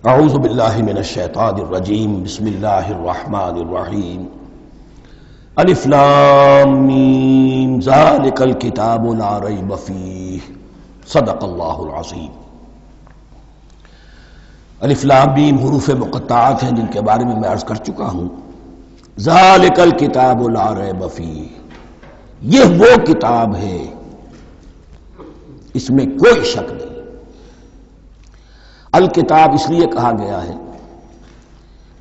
اعوذ باللہ من الشیطان الرجیم بسم اللہ الرحمن الرحیم الف لام میم ذالک الکتاب لا ریب فیہ صدق اللہ العظیم۔ الف لام میم حروف مقطعات ہیں جن کے بارے میں عرض کر چکا ہوں۔ ذالک الکتاب لا ریب فیہ، یہ وہ کتاب ہے اس میں کوئی شک نہیں۔ الکتاب اس لیے کہا گیا ہے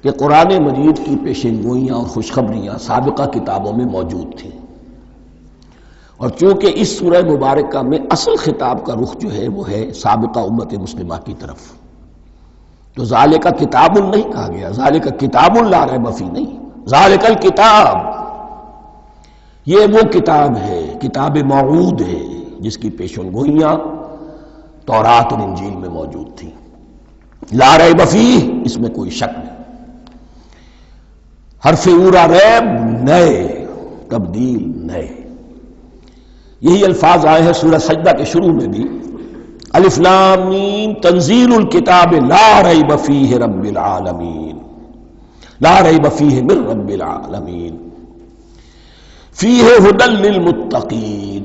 کہ قرآن مجید کی پیشین گوئیاں اور خوشخبریاں سابقہ کتابوں میں موجود تھیں، اور چونکہ اس سورہ مبارکہ میں اصل خطاب کا رخ جو ہے وہ ہے سابقہ امت مسلمہ کی طرف، تو ذالک کتاب نہیں کہا گیا، ذالک کتاب لا ریب فیہ نہیں، ذالک الکتاب یہ وہ کتاب ہے، کتاب موعود ہے جس کی پیشین گوئیاں تورات اور انجیل میں موجود تھیں۔ لا ریب فیہ، اس میں کوئی شک نہیں۔ حرف اورا ریب نئے، تبدیل نئے، یہی الفاظ آئے ہیں سورہ سجدہ کے شروع میں بھی۔ الف لام میم تنزیل الکتاب لا ریب فیہ رب العالمین، لا ریب فیہ من رب العالمین، فیہ ھدی للمتقین۔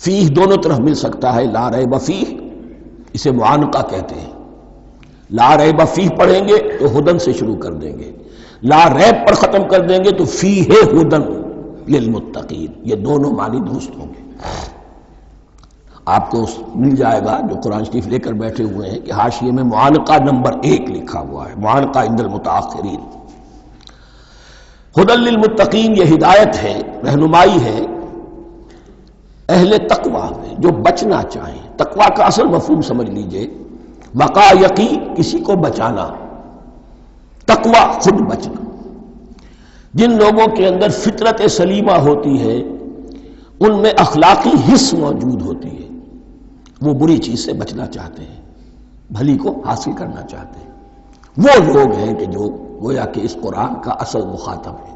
فیہ دونوں طرف مل سکتا ہے، لا ریب فیہ اسے معانقہ کہتے ہیں۔ لا ریب فیہ پڑھیں گے تو ہدن سے شروع کر دیں گے، لا ریب پر ختم کر دیں گے تو فیہ ہدن للمتقین، یہ دونوں معنی درست ہوں گے۔ آپ کو مل جائے گا جو قرآن شریف لے کر بیٹھے ہوئے ہیں کہ حاشیے میں معانقہ نمبر 1 لکھا ہوا ہے، معانقہ عند المتاخرین۔ ہدن للمتقین یہ ہدایت ہے، رہنمائی ہے اہل تقویٰ میں جو بچنا چاہیں۔ تقویٰ کا اصل مفہوم سمجھ لیجئے، وقا یقی کسی کو بچانا، تقویٰ خود بچنا۔ جن لوگوں کے اندر فطرت سلیمہ ہوتی ہے ان میں اخلاقی حس موجود ہوتی ہے، وہ بری چیز سے بچنا چاہتے ہیں، بھلی کو حاصل کرنا چاہتے ہیں۔ وہ لوگ ہیں کہ جو گویا کہ اس قرآن کا اصل مخاطب ہے،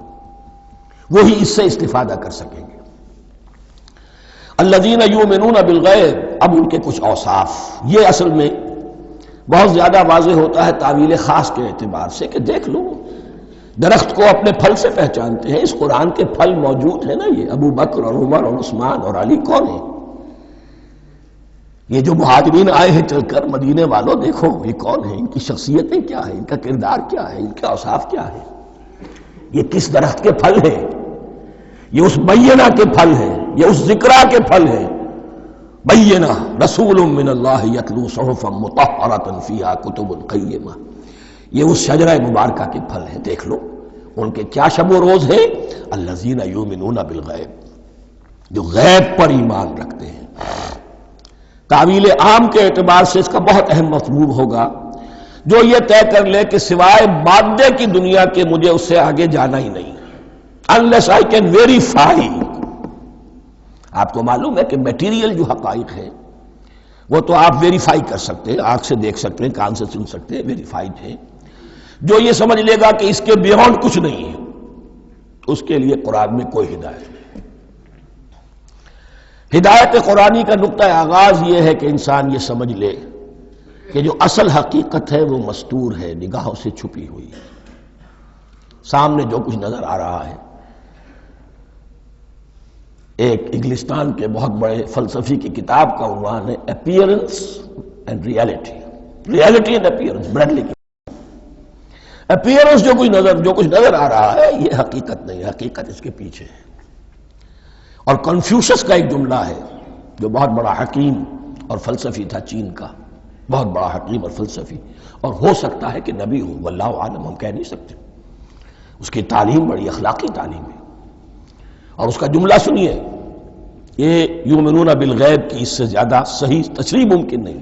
وہی اس سے استفادہ کر سکیں گے۔ الذین یؤمنون بالغیب، اب ان کے کچھ اوصاف، یہ اصل میں بہت زیادہ واضح ہوتا ہے تعویل خاص کے اعتبار سے کہ دیکھ لو درخت کو اپنے پھل سے پہچانتے ہیں، اس قرآن کے پھل موجود ہیں نا، یہ ابو بکر اور عمر اور عثمان اور علی کون ہیں؟ یہ جو مہاجرین آئے ہیں چل کر، مدینے والوں دیکھو یہ کون ہیں، ان کی شخصیتیں کیا ہیں، ان کا کردار کیا ہے، ان کے اوصاف کیا ہے، یہ کس درخت کے پھل ہیں؟ یہ اس بینہ کے پھل ہیں، یہ اس ذکرہ کے پھل ہیں۔ بینہ رسول من اللہ یتلو صحفا مطہرۃ فیہا کتب قیمہ، یہ اس شجرہ مبارکہ کے پھل ہیں۔ دیکھ لو ان کے کیا شب و روز ہے، الذین یؤمنون بالغیب، جو غیب پر ایمان رکھتے ہیں۔ تعویل عام کے اعتبار سے اس کا بہت اہم مفہوم ہوگا، جو یہ طے کر لے کہ سوائے مادے کی دنیا کے مجھے اس سے آگے جانا ہی نہیں، unless I can verify۔ آپ کو معلوم ہے کہ میٹیریل جو حقائق ہے وہ تو آپ ویریفائی کر سکتے ہیں، آنکھ سے دیکھ سکتے ہیں، کان سے سن سکتے ہیں، ویریفائڈ ہے۔ جو یہ سمجھ لے گا کہ اس کے بیونڈ کچھ نہیں ہے، اس کے لیے قرآن میں کوئی ہدایت نہیں۔ ہدایت قرآنی کا نقطہ آغاز یہ ہے کہ انسان یہ سمجھ لے کہ جو اصل حقیقت ہے وہ مستور ہے، نگاہوں سے چھپی ہوئی ہے۔ سامنے جو کچھ نظر آ رہا ہے، ایک انگلستان کے بہت بڑے فلسفی کی کتاب کا عنوان ہے appearance and reality, reality and appearance, Bradley کی اپیئرنس جو کچھ نظر آ رہا ہے یہ حقیقت نہیں، حقیقت اس کے پیچھے ہے۔ اور کنفیوشس کا ایک جملہ ہے جو بہت بڑا حکیم اور فلسفی تھا، چین کا بہت بڑا حکیم اور فلسفی، اور ہو سکتا ہے کہ نبی ہو، واللہ عالم، ہم کہہ نہیں سکتے۔ اس کی تعلیم بڑی اخلاقی تعلیم ہے، اور اس کا جملہ سنیے، یہ یؤمنون بالغیب کی اس سے زیادہ صحیح تشریح ممکن نہیں۔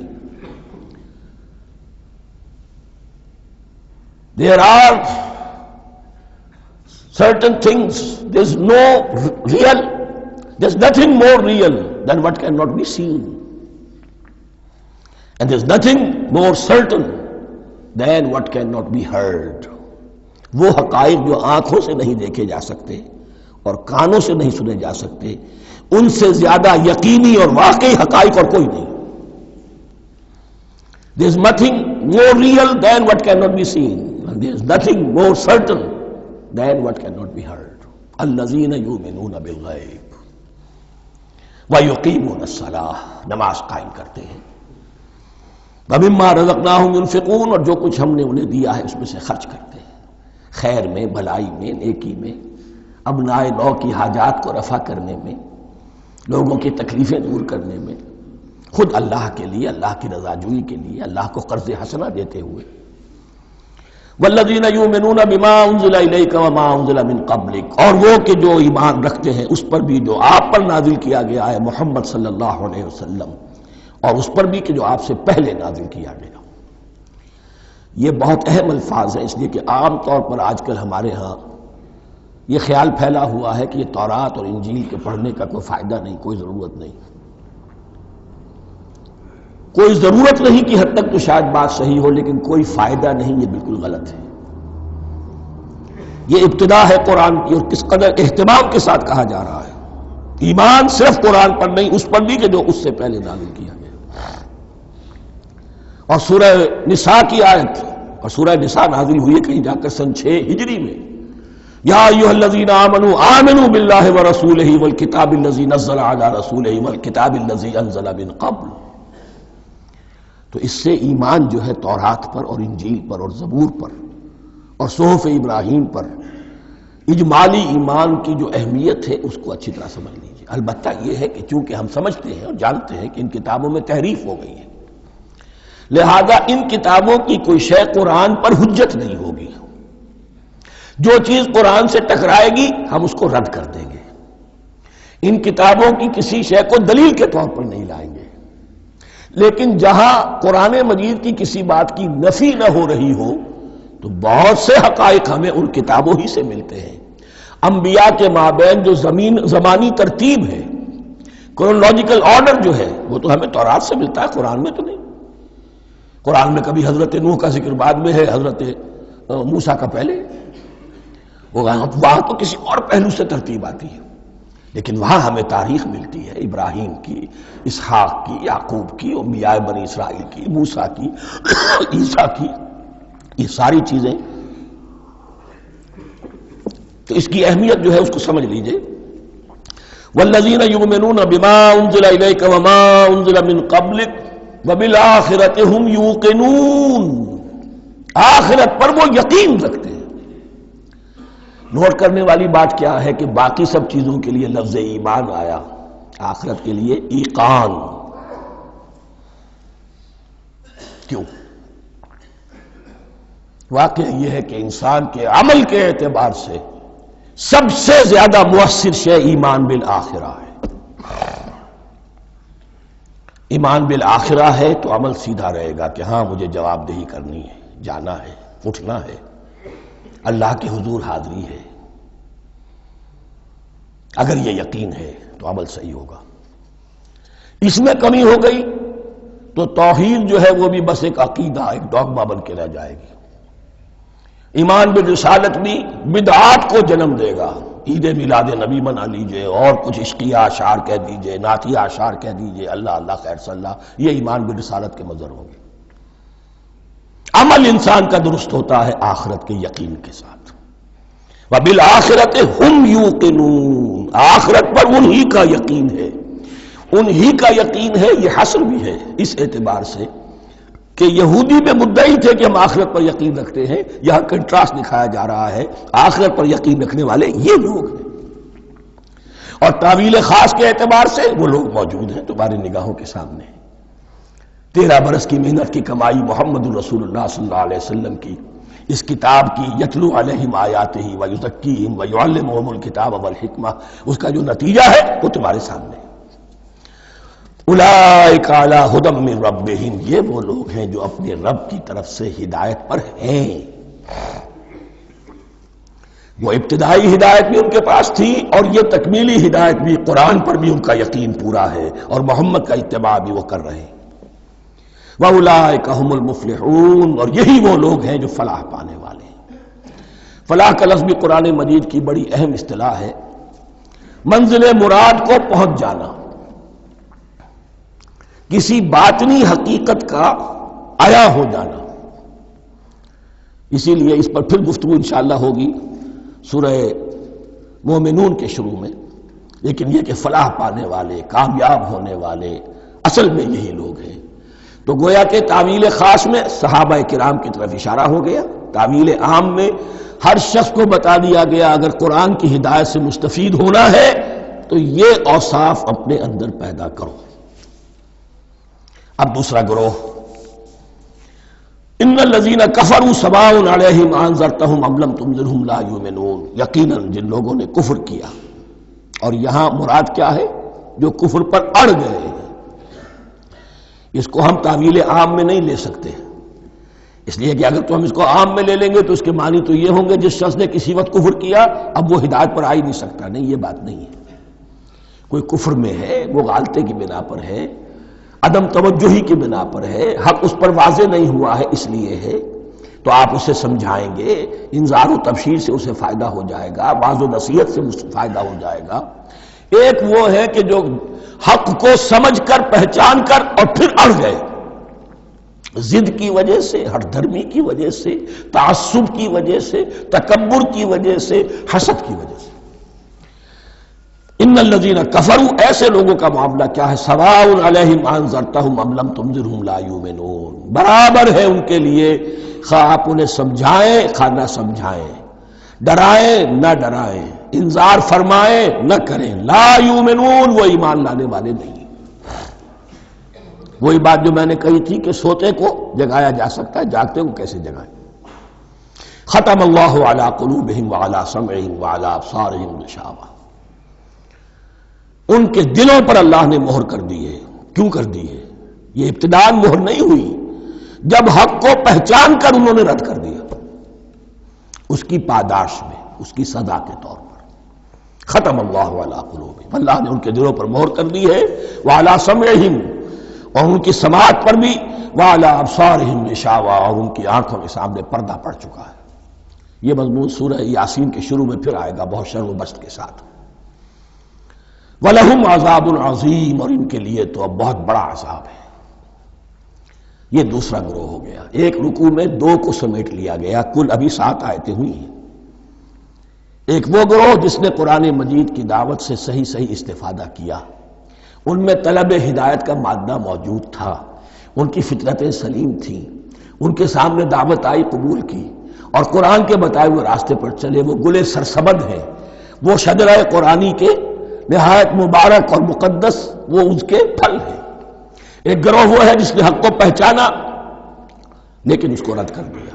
There are certain things, there's nothing more real than what cannot be seen, and there's nothing more certain than what cannot be heard۔ وہ حقائق جو آنکھوں سے نہیں دیکھے جا سکتے اور کانوں سے نہیں سنے جا سکتے، ان سے زیادہ یقینی اور واقعی حقائق اور کوئی نہیں۔ There is nothing more real than what cannot be seen. And there is nothing more certain than what cannot be heard. الذین یؤمنون بالغیب ویقیمون الصلاۃ، نماز قائم کرتے ہیں، ومما رزقناہم ينفقون، اور جو کچھ ہم نے انہیں دیا ہے اس میں سے خرچ کرتے ہیں، خیر میں، بھلائی میں، نیکی میں، ابنائے نو کی حاجات کو رفع کرنے میں، لوگوں کی تکلیفیں دور کرنے میں، خود اللہ کے لیے، اللہ کی رضا جوئی کے لیے، اللہ کو قرض حسنہ دیتے ہوئے۔ والذین یؤمنون بما انزل الیک وما انزل من قبلک، اور وہ کہ جو ایمان رکھتے ہیں اس پر بھی جو آپ پر نازل کیا گیا ہے محمد صلی اللہ علیہ وسلم، اور اس پر بھی کہ جو آپ سے پہلے نازل کیا گیا۔ یہ بہت اہم الفاظ ہیں، اس لیے کہ عام طور پر آج کل ہمارے ہاں یہ خیال پھیلا ہوا ہے کہ یہ تورات اور انجیل کے پڑھنے کا کوئی فائدہ نہیں، کوئی ضرورت نہیں، کوئی ضرورت نہیں کی حد تک تو شاید بات صحیح ہو، لیکن کوئی فائدہ نہیں، یہ بالکل غلط ہے۔ یہ ابتدا ہے قرآن کی، اور کس قدر اہتمام کے ساتھ کہا جا رہا ہے، ایمان صرف قرآن پر نہیں، اس پر بھی کہ جو اس سے پہلے نازل کیا گیا۔ اور سورہ نساء کی آیت، اور سورہ نساء نازل ہوئی ہے کہیں جا کر سن 6 ہجری میں، یا ایھا الذین آمنوا آمنوا باللہ ورسولہ والکتاب الذی نزل علی رسولہ والکتاب الذی انزل من قبل۔ تو اس سے ایمان جو ہے تورات پر اور انجیل پر اور زبور پر اور صحف ابراہیم پر، اجمالی ایمان کی جو اہمیت ہے اس کو اچھی طرح سمجھ لیجیے۔ البتہ یہ ہے کہ چونکہ ہم سمجھتے ہیں اور جانتے ہیں کہ ان کتابوں میں تحریف ہو گئی ہے، لہذا ان کتابوں کی کوئی شے قرآن پر حجت نہیں ہوگی، جو چیز قرآن سے ٹکرائے گی ہم اس کو رد کر دیں گے، ان کتابوں کی کسی شے کو دلیل کے طور پر نہیں لائیں گے۔ لیکن جہاں قرآن مجید کی کسی بات کی نفی نہ ہو رہی ہو تو بہت سے حقائق ہمیں ان کتابوں ہی سے ملتے ہیں۔ انبیاء کے مابین جو زمانی ترتیب ہے، کرونالوجیکل آرڈر جو ہے، وہ تو ہمیں تورات سے ملتا ہے، قرآن میں تو نہیں۔ قرآن میں کبھی حضرت نوح کا ذکر بعد میں ہے، حضرت موسیٰ کا پہلے، وہاں تو کسی اور پہلو سے ترتیب آتی ہے، لیکن وہاں ہمیں تاریخ ملتی ہے، ابراہیم کی، اسحاق کی، یعقوب کی، انبیاء بنی اسرائیل کی، موسیٰ کی، عیسیٰ کی، یہ ساری چیزیں۔ تو اس کی اہمیت جو ہے اس کو سمجھ لیجئے۔ والذین یؤمنون بما انزل الیک وما انزل من قبلک وبالآخرۃ ھم یوقنون، آخرت پر وہ یقین رکھتے ہیں۔ نوٹ کرنے والی بات کیا ہے کہ باقی سب چیزوں کے لیے لفظ ایمان آیا، آخرت کے لیے ایقان کیوں؟ واقعہ یہ ہے کہ انسان کے عمل کے اعتبار سے سب سے زیادہ مؤثر شے ایمان بالآخرہ ہے۔ ایمان بالآخرہ ہے تو عمل سیدھا رہے گا کہ ہاں مجھے جواب دہی کرنی ہے، جانا ہے، اٹھنا ہے، اللہ کے حضور حاضری ہے۔ اگر یہ یقین ہے تو عمل صحیح ہوگا۔ اس میں کمی ہو گئی تو توحید جو ہے وہ بھی بس ایک عقیدہ، ایک ڈوگما بن کے رہ جائے گی۔ ایمان بالرسالت بھی بدعات کو جنم دے گا، عید میلاد نبی منا لیجئے، اور کچھ عشقیہ اشعار کہہ دیجئے، نعتیہ اشعار کہہ دیجئے، اللہ اللہ خیر صلی اللہ، یہ ایمان بالرسالت کے مظہر ہوں گے۔ عمل انسان کا درست ہوتا ہے آخرت کے یقین کے ساتھ۔ وبالآخرۃ ھم یوقنون، آخرت پر انہی کا یقین ہے، انہی کا یقین ہے۔ یہ حصر بھی ہے اس اعتبار سے کہ یہودی میں مدعی تھے کہ ہم آخرت پر یقین رکھتے ہیں، یہاں کنٹراسٹ دکھایا جا رہا ہے، آخرت پر یقین رکھنے والے یہ لوگ ہیں، اور تعویل خاص کے اعتبار سے وہ لوگ موجود ہیں تمہاری نگاہوں کے سامنے۔ 13 برس کی محنت کی کمائی محمد الرسول اللہ صلی اللہ علیہ وسلم کی، اس کتاب کی، یتلو علیہم آیاتہ ویزکیہم ویعلمہم الکتاب والحکمہ، اس کا جو نتیجہ ہے وہ تمہارے سامنے۔ اولئک علی ھدی من ربہم، یہ وہ لوگ ہیں جو اپنے رب کی طرف سے ہدایت پر ہیں۔ وہ ابتدائی ہدایت بھی ان کے پاس تھی، اور یہ تکمیلی ہدایت بھی، قرآن پر بھی ان کا یقین پورا ہے، اور محمد کا اتباع بھی وہ کر رہے ہیں۔ وَأُولَٰئِكَ هُمُ الْمُفْلِحُونَ، اور یہی وہ لوگ ہیں جو فلاح پانے والے ہیں۔ فلاح کا لفظ بھی قرآن مجید کی بڑی اہم اصطلاح ہے، منزل مراد کو پہنچ جانا، کسی باطنی حقیقت کا عیا ہو جانا. اسی لیے اس پر پھر گفتگو انشاءاللہ ہوگی سورہ مومنون کے شروع میں. لیکن یہ کہ فلاح پانے والے، کامیاب ہونے والے اصل میں یہی لوگ ہیں. تو گویا کہ تعویل خاص میں صحابہ کرام کی طرف اشارہ ہو گیا، تعویل عام میں ہر شخص کو بتا دیا گیا اگر قرآن کی ہدایت سے مستفید ہونا ہے تو یہ اوصاف اپنے اندر پیدا کرو. اب دوسرا گروہ، ان الذین کفروا سواء علیہم انذرتہم ام لم تنذرہم لا یؤمنون. یقیناً جن لوگوں نے کفر کیا، اور یہاں مراد کیا ہے؟ جو کفر پر اڑ گئے ہیں. اس کو ہم تعویل عام میں نہیں لے سکتے، اس لیے کہ اگر تو ہم اس کو عام میں لے لیں گے تو اس کے معنی تو یہ ہوں گے جس شخص نے کسی وقت کفر کیا اب وہ ہدایت پر آ ہی نہیں سکتا. نہیں، یہ بات نہیں ہے. کوئی کفر میں ہے، وہ غالطے کی بنا پر ہے، عدم توجہی کی بنا پر ہے، حق اس پر واضح نہیں ہوا ہے اس لیے ہے، تو آپ اسے سمجھائیں گے، انذار و تبشیر سے اسے فائدہ ہو جائے گا، واعظ و نصیحت سے فائدہ ہو جائے گا. ایک وہ ہے کہ جو حق کو سمجھ کر، پہچان کر اور پھر اڑ گئے، ضد کی وجہ سے، ہٹ دھرمی کی وجہ سے، تعصب کی وجہ سے، تکبر کی وجہ سے، حسد کی وجہ سے. ان الذین کفروا، ایسے لوگوں کا معاملہ کیا ہے؟ سواء علیہم انذرتہم ام لم تنذرہم لا یؤمنون. برابر ہے ان کے لیے خواہ آپ انہیں سمجھائیں خواہ نہ سمجھائیں، ڈرائیں نہ ڈرائیں، انذار فرمائیں نہ کریں، لا یؤمنون، وہ ایمان لانے والے نہیں. وہی بات جو میں نے کہی تھی کہ سوتے کو جگایا جا سکتا ہے، جاگتے کو کیسے جگائیں. ختم اللہ علی قلوبہم وعلی سمعہم وعلی ابصارہم غشاوہ. ان کے دلوں پر اللہ نے مہر کر دی ہے. کیوں کر دی ہے؟ یہ ابتداءً مہر نہیں ہوئی، جب حق کو پہچان کر انہوں نے رد کر دیا، اس کی پاداش میں، اس کی سزا کے طور پر. ختم اللہ علی قلوبہم، اللہ نے ان کے دلوں پر مہر کر دی ہے، وعلی سمعہم، اور ان کی سماعت پر بھی، وعلی ابصارہم غشاوہ، اور ان کی آنکھوں کے سامنے پردہ پڑ چکا ہے. یہ مضمون سورہ یاسین کے شروع میں پھر آئے گا بہت شر و بست کے ساتھ. وَلَهُمْ عَذَابٌ عَظِيمٌ، اور ان کے لیے تو اب بہت بڑا عذاب ہے. یہ دوسرا گروہ ہو گیا. ایک رکوع میں دو کو سمیٹ لیا گیا، کل ابھی 7 آیتیں ہوئی ہیں. ایک وہ گروہ جس نے قرآن مجید کی دعوت سے صحیح صحیح استفادہ کیا، ان میں طلب ہدایت کا مادہ موجود تھا، ان کی فطرتیں سلیم تھیں، ان کے سامنے دعوت آئی، قبول کی، اور قرآن کے بتائے ہوئے راستے پر چلے. وہ گلے سرسبد ہیں، وہ شجرہ قرآنی کے نہایت مبارک اور مقدس وہ اس کے پھل ہیں. ایک گروہ وہ ہے جس نے حق کو پہچانا لیکن اس کو رد کر دیا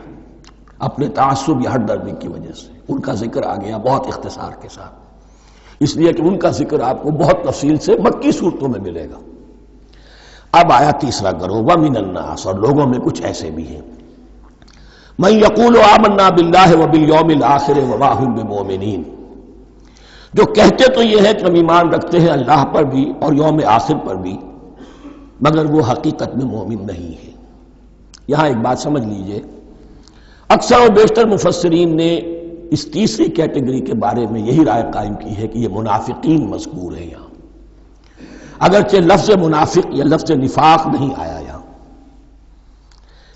اپنے تعصب یا ہٹ درمی کی وجہ سے. ان کا ذکر آ گیا بہت اختصار کے ساتھ، اس لیے کہ ان کا ذکر آپ کو بہت تفصیل سے مکی صورتوں میں ملے گا. اب آیا تیسرا گروہ، وَمِنَ النَّاسِ، اور لوگوں میں کچھ ایسے بھی ہیں، مَن يَقُولُ آمَنَّا بِاللَّهِ وَبِالْيَوْمِ الْآخِرِ وَمَا هُم بِمُؤْمِنِينَ، جو کہتے تو یہ ہے کہ ہم ایمان رکھتے ہیں اللہ پر بھی اور یوم آخر پر بھی، مگر وہ حقیقت میں مومن نہیں ہے. یہاں ایک بات سمجھ لیجئے، اکثر و بیشتر مفسرین نے اس تیسری کیٹیگری کے بارے میں یہی رائے قائم کی ہے کہ یہ منافقین مذکور ہیں یہاں، اگرچہ لفظ منافق یا لفظ نفاق نہیں آیا یہاں.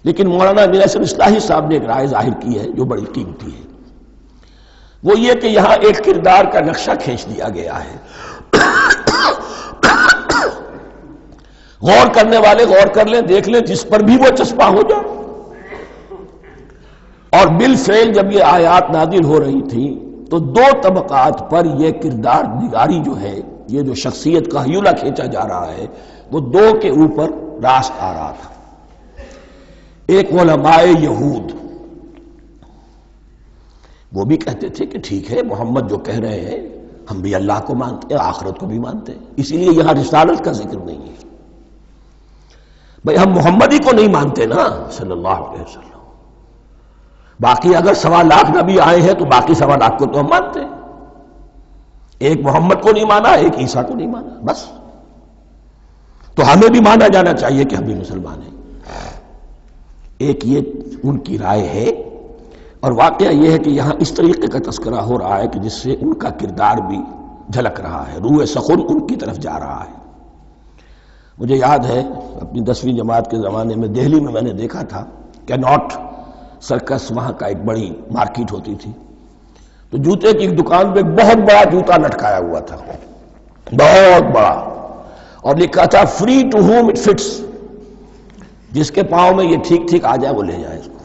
لیکن مولانا امیر احسن اصلاحی صاحب نے ایک رائے ظاہر کی ہے جو بڑی قیمتی ہے، وہ یہ کہ یہاں ایک کردار کا نقشہ کھینچ دیا گیا ہے. غور کرنے والے غور کر لیں، دیکھ لیں، جس پر بھی وہ چسپاں ہو جائے. اور بالفعل جب یہ آیات نازل ہو رہی تھی تو دو طبقات پر یہ کردار نگاری جو ہے، یہ جو شخصیت کا ہیولہ کھینچا جا رہا ہے، وہ دو کے اوپر راست آ رہا تھا. ایک علماء یہود، وہ بھی کہتے تھے کہ ٹھیک ہے محمد جو کہہ رہے ہیں ہم بھی اللہ کو مانتے ہیں، آخرت کو بھی مانتے ہیں، اسی لیے یہاں رسالت کا ذکر نہیں ہے. بھئی ہم محمد ہی کو نہیں مانتے نا صلی اللہ علیہ وسلم، باقی اگر 1.25 لاکھ نبی آئے ہیں تو باقی 1.25 لاکھ کو تو ہم مانتے ہیں. ایک محمد کو نہیں مانا، ایک عیسیٰ کو نہیں مانا، بس. تو ہمیں بھی مانا جانا چاہیے کہ ہم بھی مسلمان ہیں. ایک یہ ان کی رائے ہے، اور واقعہ یہ ہے کہ یہاں اس طریقے کا تذکرہ ہو رہا ہے کہ جس سے ان کا کردار بھی جھلک رہا ہے، روح سخن ان کی طرف جا رہا ہے. مجھے یاد ہے اپنی 10ویں جماعت کے زمانے میں دہلی میں نے دیکھا تھا کہ ناٹ سرکس وہاں کا ایک بڑی مارکیٹ ہوتی تھی، تو جوتے کی ایک دکان پہ ایک بہت بڑا جوتا لٹکایا ہوا تھا، بہت بڑا، اور لکھا تھا free to home it fits, جس کے پاؤں میں یہ ٹھیک ٹھیک آ جائے وہ لے جائے اس کو۔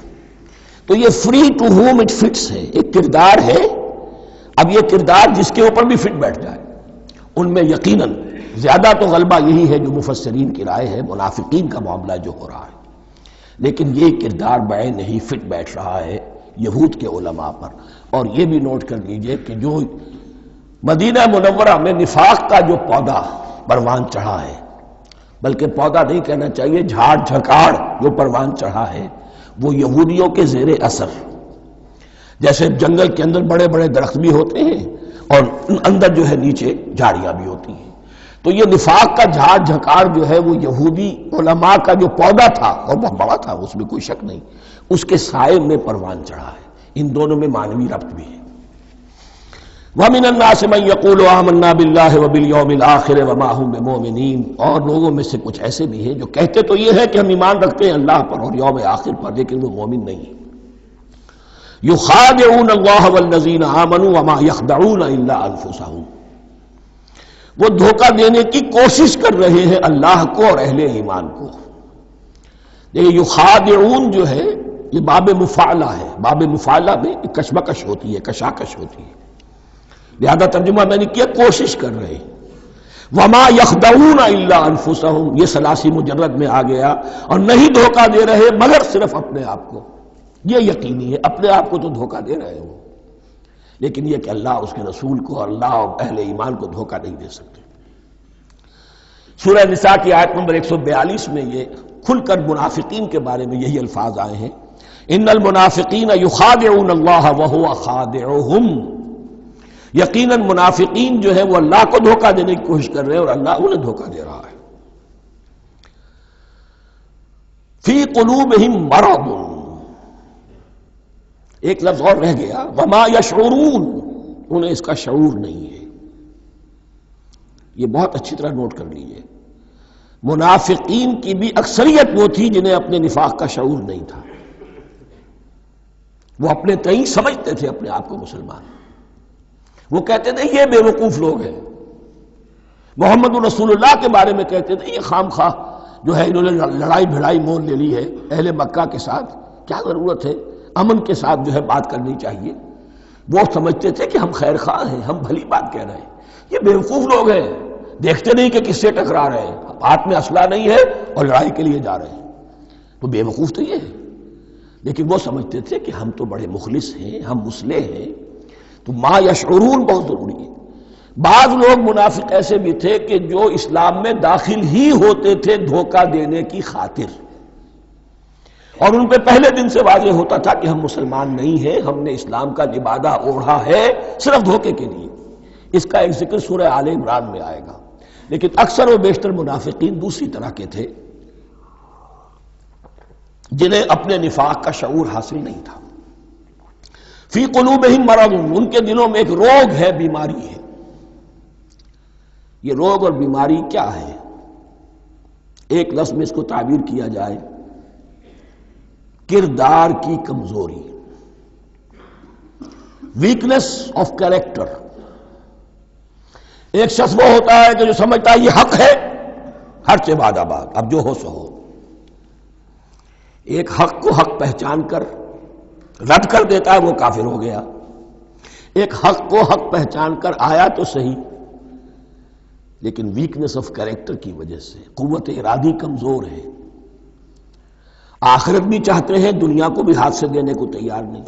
تو یہ free to home it fits ہے، ایک کردار ہے، اب یہ کردار جس کے اوپر بھی فٹ بیٹھ جائے، ان میں یقیناً زیادہ تو غلبہ یہی ہے جو مفسرین کی رائے ہے، منافقین کا معاملہ جو ہو رہا ہے، لیکن یہ کردار بعین نہیں فٹ بیٹھ رہا ہے یہود کے علماء پر۔ اور یہ بھی نوٹ کر لیجئے کہ جو مدینہ منورہ میں نفاق کا جو پودا پروان چڑھا ہے، بلکہ پودا نہیں کہنا چاہیے، جھاڑ جھکاڑ جو پروان چڑھا ہے، وہ یہودیوں کے زیر اثر، جیسے جنگل کے اندر بڑے بڑے درخت بھی ہوتے ہیں اور اندر جو ہے نیچے جھاڑیاں بھی ہوتی ہیں، تو یہ نفاق کا جھاڑ جھکاڑ جو ہے وہ یہودی علماء کا جو پودا تھا، اور بہت بڑا تھا، اس میں کوئی شک نہیں، اس کے سائے میں پروان چڑھا ہے۔ ان دونوں میں معنوی ربط بھی ہے۔ وَمِنَ النَّاسِ مَن يَقُولُ آمَنَّا بِاللَّهِ وَبِالْيَوْمِ الْآخِرِ وَمَا هُم بِمُؤْمِنِينَ، اور لوگوں میں سے کچھ ایسے بھی ہیں جو کہتے تو یہ ہے کہ ہم ایمان رکھتے ہیں اللہ پر اور یوم آخر پر، لیکن وہ مومن نہیں ہیں۔ يُخَادِعُونَ اللَّهَ وَالَّذِينَ آمَنُوا وَمَا يَخْدَعُونَ إِلَّا أَنفُسَهُمْ، وہ دھوکہ دینے کی کوشش کر رہے ہیں اللہ کو اور اہل ایمان کو۔ یہ یخادعون جو ہے یہ باب مفعلہ ہے، باب مفعلہ میں کشمکش ہوتی ہے، کشاکش ہوتی ہے، لہذا ترجمہ میں نے کیا کوشش کر رہے ہیں۔ وما یخدعون الا انفسهم، یہ ثلاثی مجرد میں آ گیا، اور نہیں دھوکہ دے رہے مگر صرف اپنے آپ کو۔ یہ یقینی ہے اپنے آپ کو تو دھوکہ دے رہے ہو، لیکن یہ کہ اللہ اس کے رسول کو اور اللہ اور اہل ایمان کو دھوکہ نہیں دے سکتے۔ سورہ نساء کی آیت نمبر 142 میں یہ کھل کر منافقین کے بارے میں یہی الفاظ آئے ہیں، ان المنافقین یخادعون اللہ وہو خادعہم، یقیناً منافقین جو ہے وہ اللہ کو دھوکہ دینے کی کوشش کر رہے ہیں اور اللہ انہیں دھوکہ دے رہا ہے۔ فی قلوبہم مرض، ایک لفظ اور رہ گیا، وما یشعرون، انہیں اس کا شعور نہیں ہے۔ یہ بہت اچھی طرح نوٹ کر لیجئے، منافقین کی بھی اکثریت وہ تھی جنہیں اپنے نفاق کا شعور نہیں تھا، وہ اپنے تئیں سمجھتے تھے اپنے آپ کو مسلمان، وہ کہتے تھے یہ بے وقوف لوگ ہیں، محمد رسول اللہ کے بارے میں کہتے تھے یہ خام خواہ جو ہے انہوں نے لڑائی بھڑائی مول لے لی ہے اہل مکہ کے ساتھ، کیا ضرورت ہے، امن کے ساتھ جو ہے بات کرنی چاہیے۔ وہ سمجھتے تھے کہ ہم خیر خواہ ہیں، ہم بھلی بات کہہ رہے ہیں، یہ بے وقوف لوگ ہیں، دیکھتے نہیں کہ کس سے ٹکرا رہے ہیں، ہاتھ میں اسلحہ نہیں ہے اور لڑائی کے لیے جا رہے ہیں، تو بے وقوف تو یہ ہے۔ لیکن وہ سمجھتے تھے کہ ہم تو بڑے مخلص ہیں، ہم مسلح ہیں، تو ما یشعرون بہت ضروری ہے۔ بعض لوگ منافق ایسے بھی تھے کہ جو اسلام میں داخل ہی ہوتے تھے دھوکہ دینے کی خاطر، اور ان پہ پہلے دن سے واضح ہوتا تھا کہ ہم مسلمان نہیں ہیں، ہم نے اسلام کا لبادہ اوڑھا ہے صرف دھوکے کے لیے۔ اس کا ایک ذکر سورہ آل عمران میں آئے گا، لیکن اکثر و بیشتر منافقین دوسری طرح کے تھے جنہیں اپنے نفاق کا شعور حاصل نہیں تھا۔ فی قلوبہم مرض، ان کے دلوں میں ایک روگ ہے، بیماری ہے۔ یہ روگ اور بیماری کیا ہے؟ ایک لفظ میں اس کو تعبیر کیا جائے، کردار کی کمزوری، ویکنس آف کیریکٹر۔ ایک شخص وہ ہوتا ہے کہ جو سمجھتا ہے یہ حق ہے، حق سے بعد آباد، اب جو ہو سو ہو۔ ایک حق کو حق پہچان کر رد کر دیتا ہے، وہ کافر ہو گیا۔ ایک حق کو حق پہچان کر آیا تو صحیح، لیکن ویکنس آف کیریکٹر کی وجہ سے قوت ارادی کمزور ہے، آخرت بھی چاہتے ہیں، دنیا کو بھی ہاتھ سے دینے کو تیار نہیں،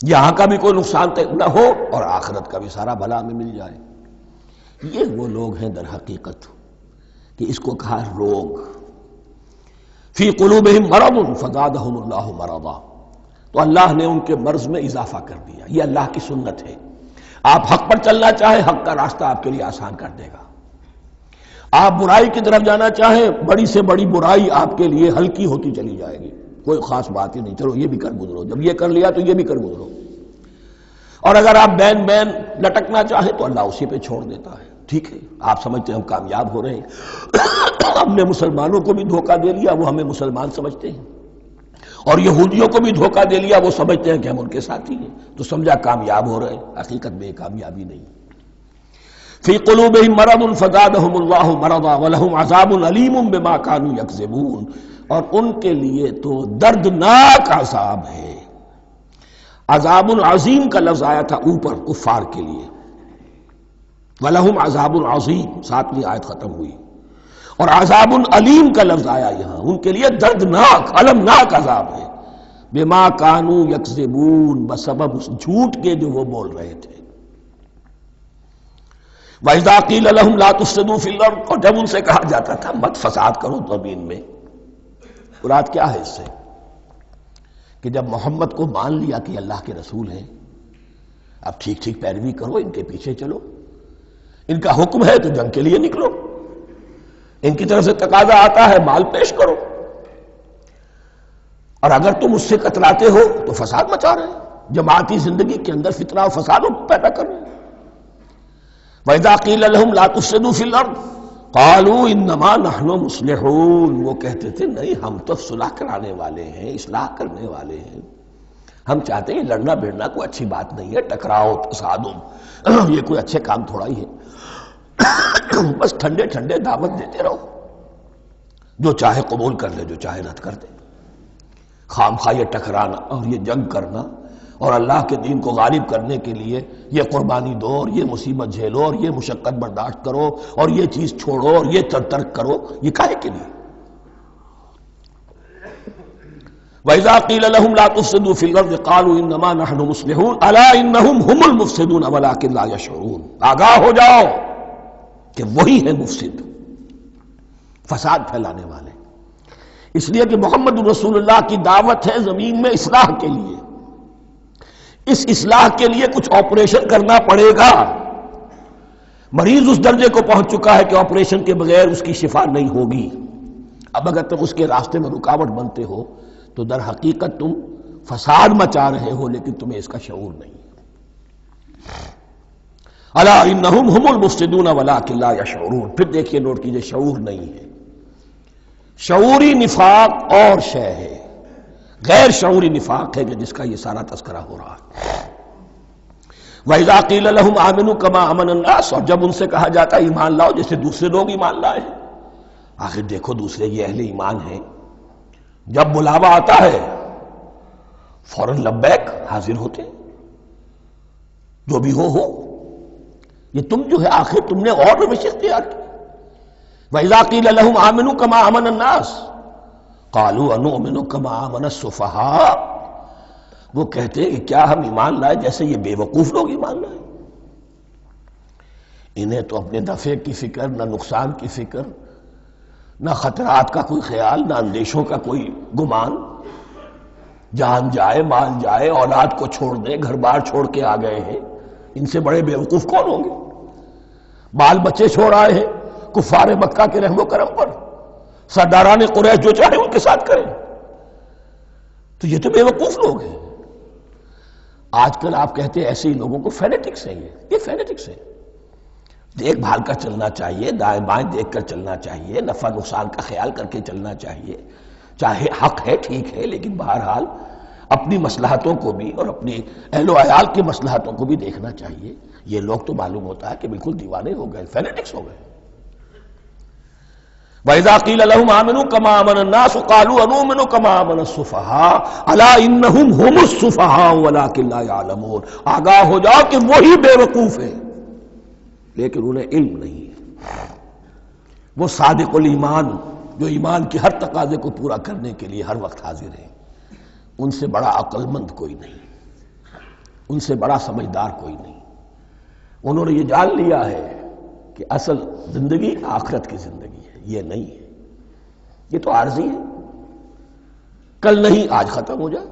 یہاں کا بھی کوئی نقصان نہ ہو اور آخرت کا بھی سارا بھلا ہمیں مل جائے۔ یہ وہ لوگ ہیں در حقیقت کہ اس کو کہا روگ۔ فی قلوبہم مرض فزادہم اللہ مرضا، تو اللہ نے ان کے مرض میں اضافہ کر دیا۔ یہ اللہ کی سنت ہے، آپ حق پر چلنا چاہیں حق کا راستہ آپ کے لیے آسان کر دے گا، آپ برائی کی طرف جانا چاہیں بڑی سے بڑی برائی آپ کے لیے ہلکی ہوتی چلی جائے گی، کوئی خاص بات ہی نہیں، چلو یہ بھی کر گزرو، جب یہ کر لیا تو یہ بھی کر گزرو۔ اور اگر آپ بین بین لٹکنا چاہیں تو اللہ اسی پہ چھوڑ دیتا ہے، ٹھیک ہے، آپ سمجھتے ہیں ہم کامیاب ہو رہے ہیں، ہم نے مسلمانوں کو بھی دھوکہ دے لیا، وہ ہمیں مسلمان سمجھتے ہیں، اور یہودیوں کو بھی دھوکہ دے لیا، وہ سمجھتے ہیں کہ ہم ان کے ساتھی ہیں، تو سمجھا کامیاب ہو رہے ہیں، حقیقت میں کامیابی نہیں۔ فی قلوبہم مرض فزادہم اللہ مرضا ولہم عذاب علیم بما کانوا یکذبون، اور ان کے لیے تو دردناک عذاب ہے۔ عذاب عظیم کا لفظ آیا تھا اوپر کفار کے لیے، وَلَهُمْ عَذَابٌ عَظِيمٌ، 7ویں آیت ختم ہوئی، اور عذاب علیم کا لفظ آیا یہاں، ان کے لیے دردناک المناک عذاب ہے، بما کانوا یکذبون، بسبب اس جھوٹ کے جو وہ بول رہے تھے۔ وَإِذَا قِيلَ لَهُمْ لَا تُفْسِدُوا فِي الْأَرْضِ، اور جب ان سے کہا جاتا تھا مت فساد کرو زمین میں، مراد کیا ہے اس سے؟ کہ جب محمد کو مان لیا کہ اللہ کے رسول ہیں، اب ٹھیک ٹھیک پیروی کرو، ان کے پیچھے چلو، ان کا حکم ہے تو جنگ کے لیے نکلو، ان کی طرف سے تقاضا آتا ہے مال پیش کرو، اور اگر تم اس سے کتراتے ہو تو فساد مچا رہے ہیں، جماعتی زندگی کے اندر فتنہ و فساد پیدا کر رہے ہیں۔ وَإِذَا قِيلَ لَهُمْ لَا تُفْسِدُوا فِي الْأَرْضِ قَالُوا إِنَّمَا نَحْنُ مُصْلِحُونَ، وہ کہتے تھے نہیں ہم تو صلح کرانے والے ہیں، اصلاح کرنے والے ہیں، ہم چاہتے ہیں لڑنا بھیڑنا کوئی اچھی بات نہیں ہے، ٹکراؤ تصادم یہ کوئی اچھے کام تھوڑا ہی ہے، بس ٹھنڈے ٹھنڈے دعوت دیتے رہو، جو چاہے قبول کر لے، جو چاہے رد کر دے، خام خواہ یہ ٹکرانا اور یہ جنگ کرنا اور اللہ کے دین کو غالب کرنے کے لیے یہ قربانی دو اور یہ مصیبت جھیلو اور یہ مشقت برداشت کرو اور یہ چیز چھوڑو اور یہ ترک کرو، یہ کاہے کے لیے؟ وَإِذَا قِيلَ لَهُمْ لَا تُفْسِدُوا فِي الْأَرْضِ قَالُوا إِنَّمَا نَحْنُ مُصْلِحُونَ أَلَا إِنَّهُمْ هُمُ الْمُفْسِدُونَ وَلَٰكِن لَا يَشْعُرُونَ، آگاہ ہو جاؤ کہ وہی ہے مفسد، فساد پھیلانے والے، اس لیے کہ محمد رسول اللہ کی دعوت ہے زمین میں اصلاح کے لیے، اس اصلاح کے لیے کچھ آپریشن کرنا پڑے گا، مریض اس درجے کو پہنچ چکا ہے کہ آپریشن کے بغیر اس کی شفا نہیں ہوگی، اب اگر تم اس کے راستے میں رکاوٹ بنتے ہو تو در حقیقت تم فساد مچا رہے ہو، لیکن تمہیں اس کا شعور نہیں۔ الا انہم ہم المفسدون ولکن لا یشعرون، پھر دیکھیے نوٹ کیجئے، شعور نہیں ہے، شعوری نفاق اور شے ہے، غیر شعوری نفاق ہے کہ جس کا یہ سارا تذکرہ ہو رہا ہے۔ وَإِذَا قِيلَ لَهُمْ آمِنُوا كَمَا آمَنَ النَّاسُ، اور جب ان سے کہا جاتا ہے ایمان لاؤ جیسے دوسرے لوگ ایمان لائے ہیں، آخر دیکھو دوسرے یہ اہل ایمان ہیں، جب بلاوا آتا ہے فوراً لبیک حاضر ہوتے، جو بھی ہو، یہ تم جو ہے آخر تم نے اور روش اختیار کی۔ وَإِذَا قِيلَ لَهُمْ آمِنُوا كَمَا آمَنَ النَّاسُ قَالُوا أَنُؤْمِنُ كَمَا آمَنَ السُّفَهَاءُ، وہ کہتے ہیں کہ کیا ہم ایمان لائے جیسے یہ بے وقوف لوگ ایمان لائے، انہیں تو اپنے نفع کی فکر، نہ نقصان کی فکر، نہ خطرات کا کوئی خیال، نہ اندیشوں کا کوئی گمان، جان جائے مال جائے، اولاد کو چھوڑ دیں، گھر بار چھوڑ کے آ گئے ہیں، ان سے بڑے بے وقوف کون ہوں گے؟ بال بچے چھوڑ آئے ہیں کفار مکہ کے رحم و کرم پر، سرداران قریش جو چاہے ان کے ساتھ کریں، تو یہ تو بے وقوف لوگ ہیں۔ آج کل آپ کہتے ہیں ایسے ہی لوگوں کو فینیٹکس ہیں، یہ فینیٹکس ہیں، دیکھ بھال کر چلنا چاہیے، دائیں بائیں دیکھ کر چلنا چاہیے، نفع نقصان کا خیال کر کے چلنا چاہیے، چاہے حق ہے ٹھیک ہے، لیکن بہرحال اپنی مصلحتوں کو بھی اور اپنی اہل و عیال کی مصلحتوں کو بھی دیکھنا چاہیے۔ یہ لوگ تو معلوم ہوتا ہے کہ بالکل دیوانے ہو گئے، فینیٹکس ہو گئے۔ وَإِذَا قِيلَ لَهُمْ آمِنُوا كَمَا آمَنَ النَّاسُ قَالُوا أَنُؤْمِنُ كَمَا آمَنَ السُّفَهَاءُ أَلَا إِنَّهُمْ هُمُ السُّفَهَاءُ وَلَٰكِن لَا يَعْلَمُونَ، آگاہ ہو جاؤ کہ وہی بے وقوف ہے لیکن انہیں علم نہیں ہے۔ وہ صادق الایمان جو ایمان کی ہر تقاضے کو پورا کرنے کے لیے ہر وقت حاضر ہیں، ان سے بڑا عقل مند کوئی نہیں، ان سے بڑا سمجھدار کوئی نہیں، انہوں نے یہ جان لیا ہے کہ اصل زندگی آخرت کی زندگی ہے، یہ نہیں ہے، یہ تو عارضی ہے، کل نہیں آج ختم ہو جائے،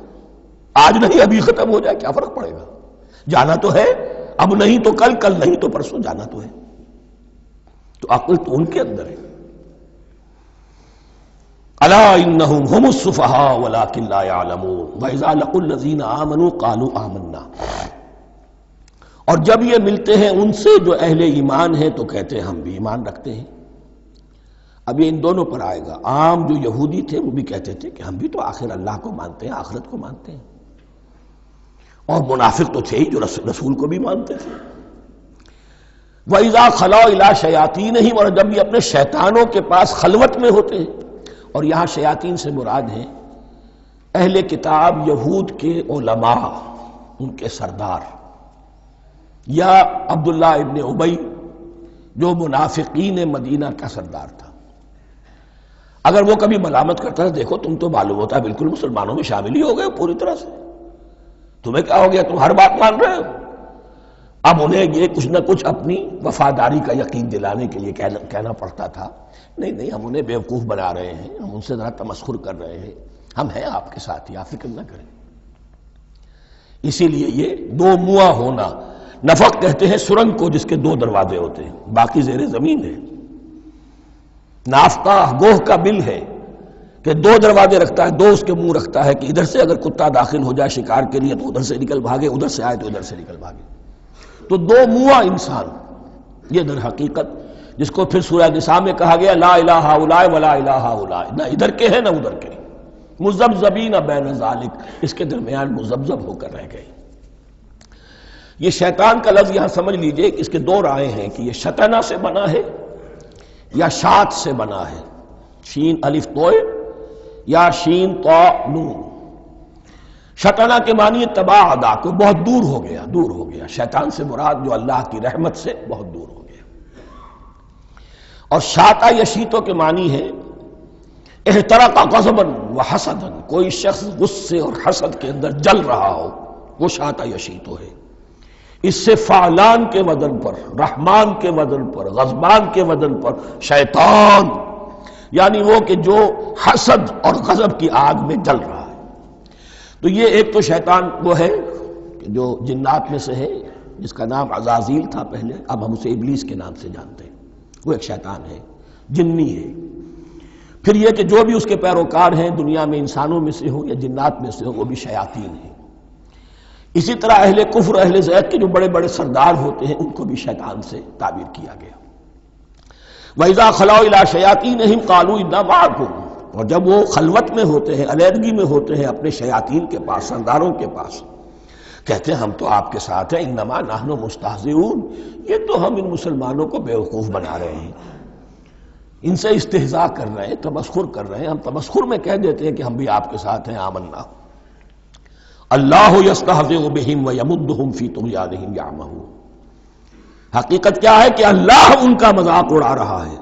آج نہیں ابھی ختم ہو جائے، کیا فرق پڑے گا؟ جانا تو ہے، اب نہیں تو کل، کل نہیں تو پرسوں، جانا تو ہے، تو عقل تو ان کے اندر ہے۔ الا انہم ہم السفہاء ولکن لا یعلمون وَإِذَا لَقُوا الَّذِينَ آمَنُوا قَالُوا آمَنَّا، اور جب یہ ملتے ہیں ان سے جو اہل ایمان ہیں تو کہتے ہیں ہم بھی ایمان رکھتے ہیں۔ اب یہ ان دونوں پر آئے گا۔ عام جو یہودی تھے وہ بھی کہتے تھے کہ ہم بھی تو آخر اللہ کو مانتے ہیں، آخرت کو مانتے ہیں، اور منافق تو تھے ہی جو رسول کو بھی مانتے تھے۔ وَإِذَا خَلَوْا إِلَىٰ شَيَاطِينِهِمْ، اور جب یہ اپنے شیطانوں کے پاس خلوت میں ہوتے ہیں، اور یہاں شیاطین سے مراد ہیں اہل کتاب یہود کے علماء، ان کے سردار، یا عبداللہ ابن ابی جو منافقین مدینہ کا سردار تھا۔ اگر وہ کبھی ملامت کرتا ہے دیکھو تم تو معلوم ہوتا ہے بالکل مسلمانوں میں شامل ہی ہو گئے پوری طرح سے، تمہیں کیا ہو گیا، تم ہر بات مان رہے ہو۔ اب انہیں یہ کچھ نہ کچھ اپنی وفاداری کا یقین دلانے کے لیے کہنا پڑتا تھا، نہیں ہم انہیں بیوقوف بنا رہے ہیں، ہم ان سے ذرا تمسخر کر رہے ہیں، ہم ہیں آپ کے ساتھ ہی، آپ فکر نہ کریں۔ اسی لیے یہ دو منہ ہونا، نفق کہتے ہیں سرنگ کو جس کے دو دروازے ہوتے ہیں، باقی زیر زمین ہے۔ نافقہ گوہ کا بل ہے کہ دو دروازے رکھتا ہے، دو اس کے منہ رکھتا ہے کہ ادھر سے اگر کتا داخل ہو جائے شکار کے لیے تو ادھر سے نکل بھاگے، ادھر سے آئے تو ادھر سے نکل بھاگے۔ تو دو منہ انسان، یہ در حقیقت جس کو پھر سورہ نساء میں کہا گیا لا الہ الا ولا الہ الا، نہ ادھر کے ہیں نہ ادھر کے، مذبذبین بین ذالک، اس کے درمیان مذبذب ہو کر رہ گئے۔ یہ شیطان کا لفظ یہاں سمجھ لیجئے کہ اس کے دو رائے ہیں کہ یہ شطنہ سے بنا ہے یا شات سے بنا ہے، شین الف توئے یا شین تو نون۔ شطنہ کے معنی تباعدا، کو بہت دور ہو گیا، دور ہو گیا۔ شیطان سے مراد جو اللہ کی رحمت سے بہت دور ہو گیا۔ اور شاتا یشیتو کے معنی ہے احترق غضبا وحسدا، کوئی شخص غصے اور حسد کے اندر جل رہا ہو، وہ شاتا یشیتو ہے۔ اس سے فعلان کے وزن پر، رحمان کے وزن پر، غضبان کے وزن پر شیطان، یعنی وہ کہ جو حسد اور غضب کی آگ میں جل رہا ہے۔ تو یہ ایک تو شیطان وہ ہے جو جنات میں سے ہے، جس کا نام عزازیل تھا پہلے، اب ہم اسے ابلیس کے نام سے جانتے ہیں، وہ ایک شیطان ہے، جنی ہے۔ پھر یہ کہ جو بھی اس کے پیروکار ہیں دنیا میں انسانوں میں سے ہو یا جنات میں سے ہو، وہ بھی شیاطین ہیں۔ اسی طرح اہل کفر، اہل زیغ کے جو بڑے بڑے سردار ہوتے ہیں ان کو بھی شیطان سے تعبیر کیا گیا۔ وَإِذَا خَلَوْا إِلَىٰ شَيَاطِينِهِمْ قَالُوا إِنَّا مَعَكُمْ، اور جب وہ خلوت میں ہوتے ہیں، علیحدگی میں ہوتے ہیں اپنے شیاطین کے پاس، سرداروں کے پاس، کہتے ہیں ہم تو آپ کے ساتھ ہیں، انما نحن مستہزئون، یہ تو ہم ان مسلمانوں کو بیوقوف بنا رہے ہیں، ان سے استہزاء کر رہے ہیں، تمسخر کر رہے ہیں۔ ہم تمسخر میں کہہ دیتے ہیں کہ ہم بھی آپ کے ساتھ ہیں، آمنا۔ اللہ یستہزئ بہم ویمدہم فی طغیانہم یعمہون، حقیقت کیا ہے کہ اللہ ان کا مذاق اڑا رہا ہے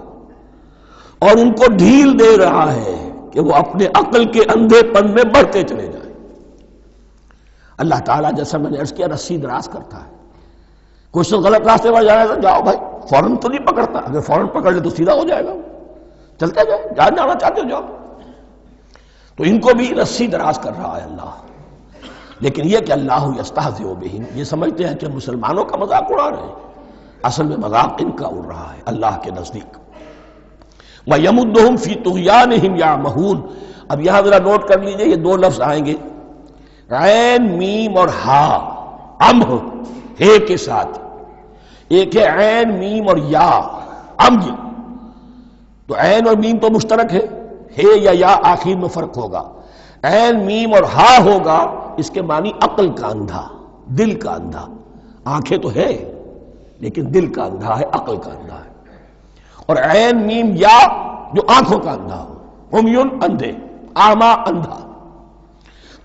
اور ان کو ڈھیل دے رہا ہے کہ وہ اپنے عقل کے اندھے پن میں بڑھتے چلے جائیں۔ اللہ تعالیٰ جیسا میں نے عرض کیا رسی دراز کرتا ہے، کوئی شخص غلط راستے پر جائے تو جاؤ بھائی، فوراً تو نہیں پکڑتا، اگر فوراً پکڑ لے تو سیدھا ہو جائے گا، چلتے جاؤ، جہاں جانا چاہتے ہو جاؤ۔ تو ان کو بھی رسی دراز کر رہا ہے اللہ، لیکن یہ کہ اللہ یستہزئ بہم، یہ سمجھتے ہیں کہ مسلمانوں کا مذاق اڑا رہے ہیں، اصل میں مذاق ان کا اڑ رہا ہے اللہ کے نزدیک۔ وَيَمُدُّهُمْ فِي طُغْيَانِهِمْ يَعْمَهُونَ، اب یہاں ذرا نوٹ کر لیجئے، یہ دو لفظ آئیں گے، عین میم اور ہا، امہ ہے کے ساتھ، ایک ہے عین میم اور یا، امج، تو عین اور میم تو مشترک ہے یا آخر میں فرق ہوگا، عین میم اور ہا ہوگا، اس کے معنی عقل کا اندھا، دل کا اندھا، آنکھیں تو ہے لیکن دل کا اندھا ہے، عقل کا اندھا ہے۔ اور عین میم یا جو آنکھوں کا اندھا ہو، عمیٌ اندھے، اعمیٰ اندھا۔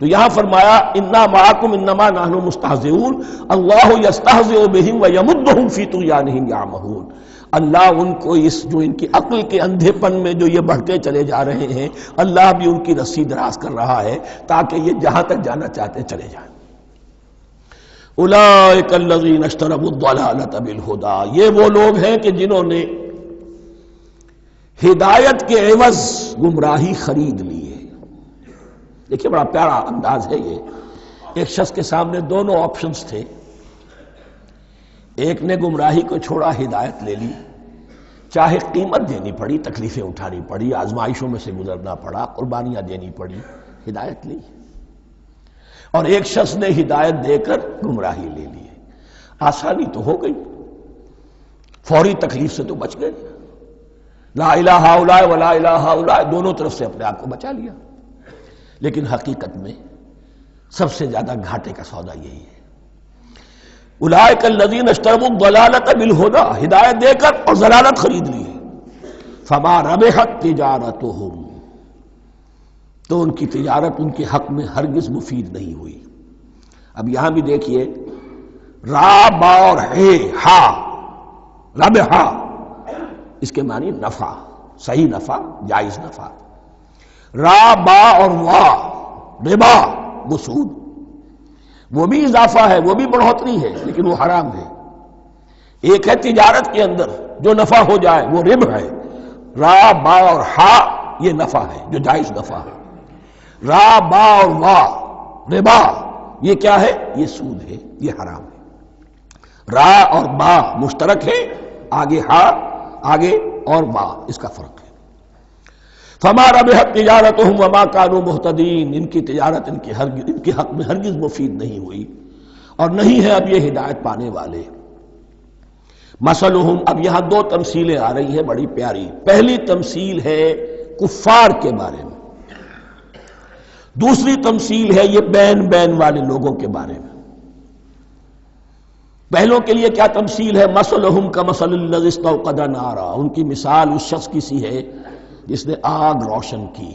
تو یہاں فرمایا انا معکم انما نحن مستہزئون، اللہ یستہزئ بہم ویمدہم فی طغیانہم یعمہون، اللہ ان کو اس جو ان کی عقل کے اندھے پن میں جو یہ بڑھتے چلے جا رہے ہیں، اللہ بھی ان کی رسی دراز کر رہا ہے تاکہ یہ جہاں تک جانا چاہتے چلے جائیں۔ اولئک الذین اشتروا الضلالۃ بالہدی، یہ وہ لوگ ہیں کہ جنہوں نے ہدایت کے عوض گمراہی خرید لی ہے۔ دیکھیے بڑا پیارا انداز ہے یہ، ایک شخص کے سامنے دونوں آپشنز تھے، ایک نے گمراہی کو چھوڑا، ہدایت لے لی، چاہے قیمت دینی پڑی، تکلیفیں اٹھانی پڑی، آزمائشوں میں سے گزرنا پڑا، قربانیاں دینی پڑی، ہدایت لی۔ اور ایک شخص نے ہدایت دے کر گمراہی لے لی ہے۔ آسانی تو ہو گئی، فوری تکلیف سے تو بچ گئے، لا الہ الا ولا الہ الا دونوں طرف سے اپنے آپ کو بچا لیا۔ لیکن حقیقت میں سب سے زیادہ گھاٹے کا سودا یہی ہے، اولئک الذین اشتروا الضلالۃ بالہدی، ہدایت دے کر اور ضلالت خرید لی ہے، فما ربحت تجارتہم، تو ان کی تجارت ان کے حق میں ہرگز مفید نہیں ہوئی۔ اب یہاں بھی دیکھیے، را با اور ہے ہا، ربحا اس کے معنی نفع، صحیح نفع، جائز نفع۔ را با اور وا ربا، وہ سود، وہ بھی اضافہ ہے، وہ بھی بڑھوتری ہے، لیکن وہ حرام ہے۔ ایک ہے تجارت کے اندر جو نفع ہو جائے وہ ربح ہے، را با اور ہا یہ نفع ہے جو جائز نفع ہے۔ را با اور وا ربا یہ کیا ہے؟ یہ سود ہے، یہ حرام ہے۔ را اور با مشترک ہے، آگے ہا آگے اور با اس کا فرق ہے۔ فما ربحت تجارتہم وما کانوا مہتدین، ان کی تجارت ان کے حق میں ہرگز مفید نہیں ہوئی اور نہیں ہے اب یہ ہدایت پانے والے۔ مثلہم، اب یہاں دو تمثیلیں آ رہی ہیں بڑی پیاری۔ پہلی تمثیل ہے کفار کے بارے میں، دوسری تمثیل ہے یہ بین والے لوگوں کے بارے میں۔ پہلوں کے لیے کیا تمثیل ہے؟ مثلہم کمثل الذی استوقد نارا، ان کی مثال اس شخص کی سی ہے جس نے آگ روشن کی۔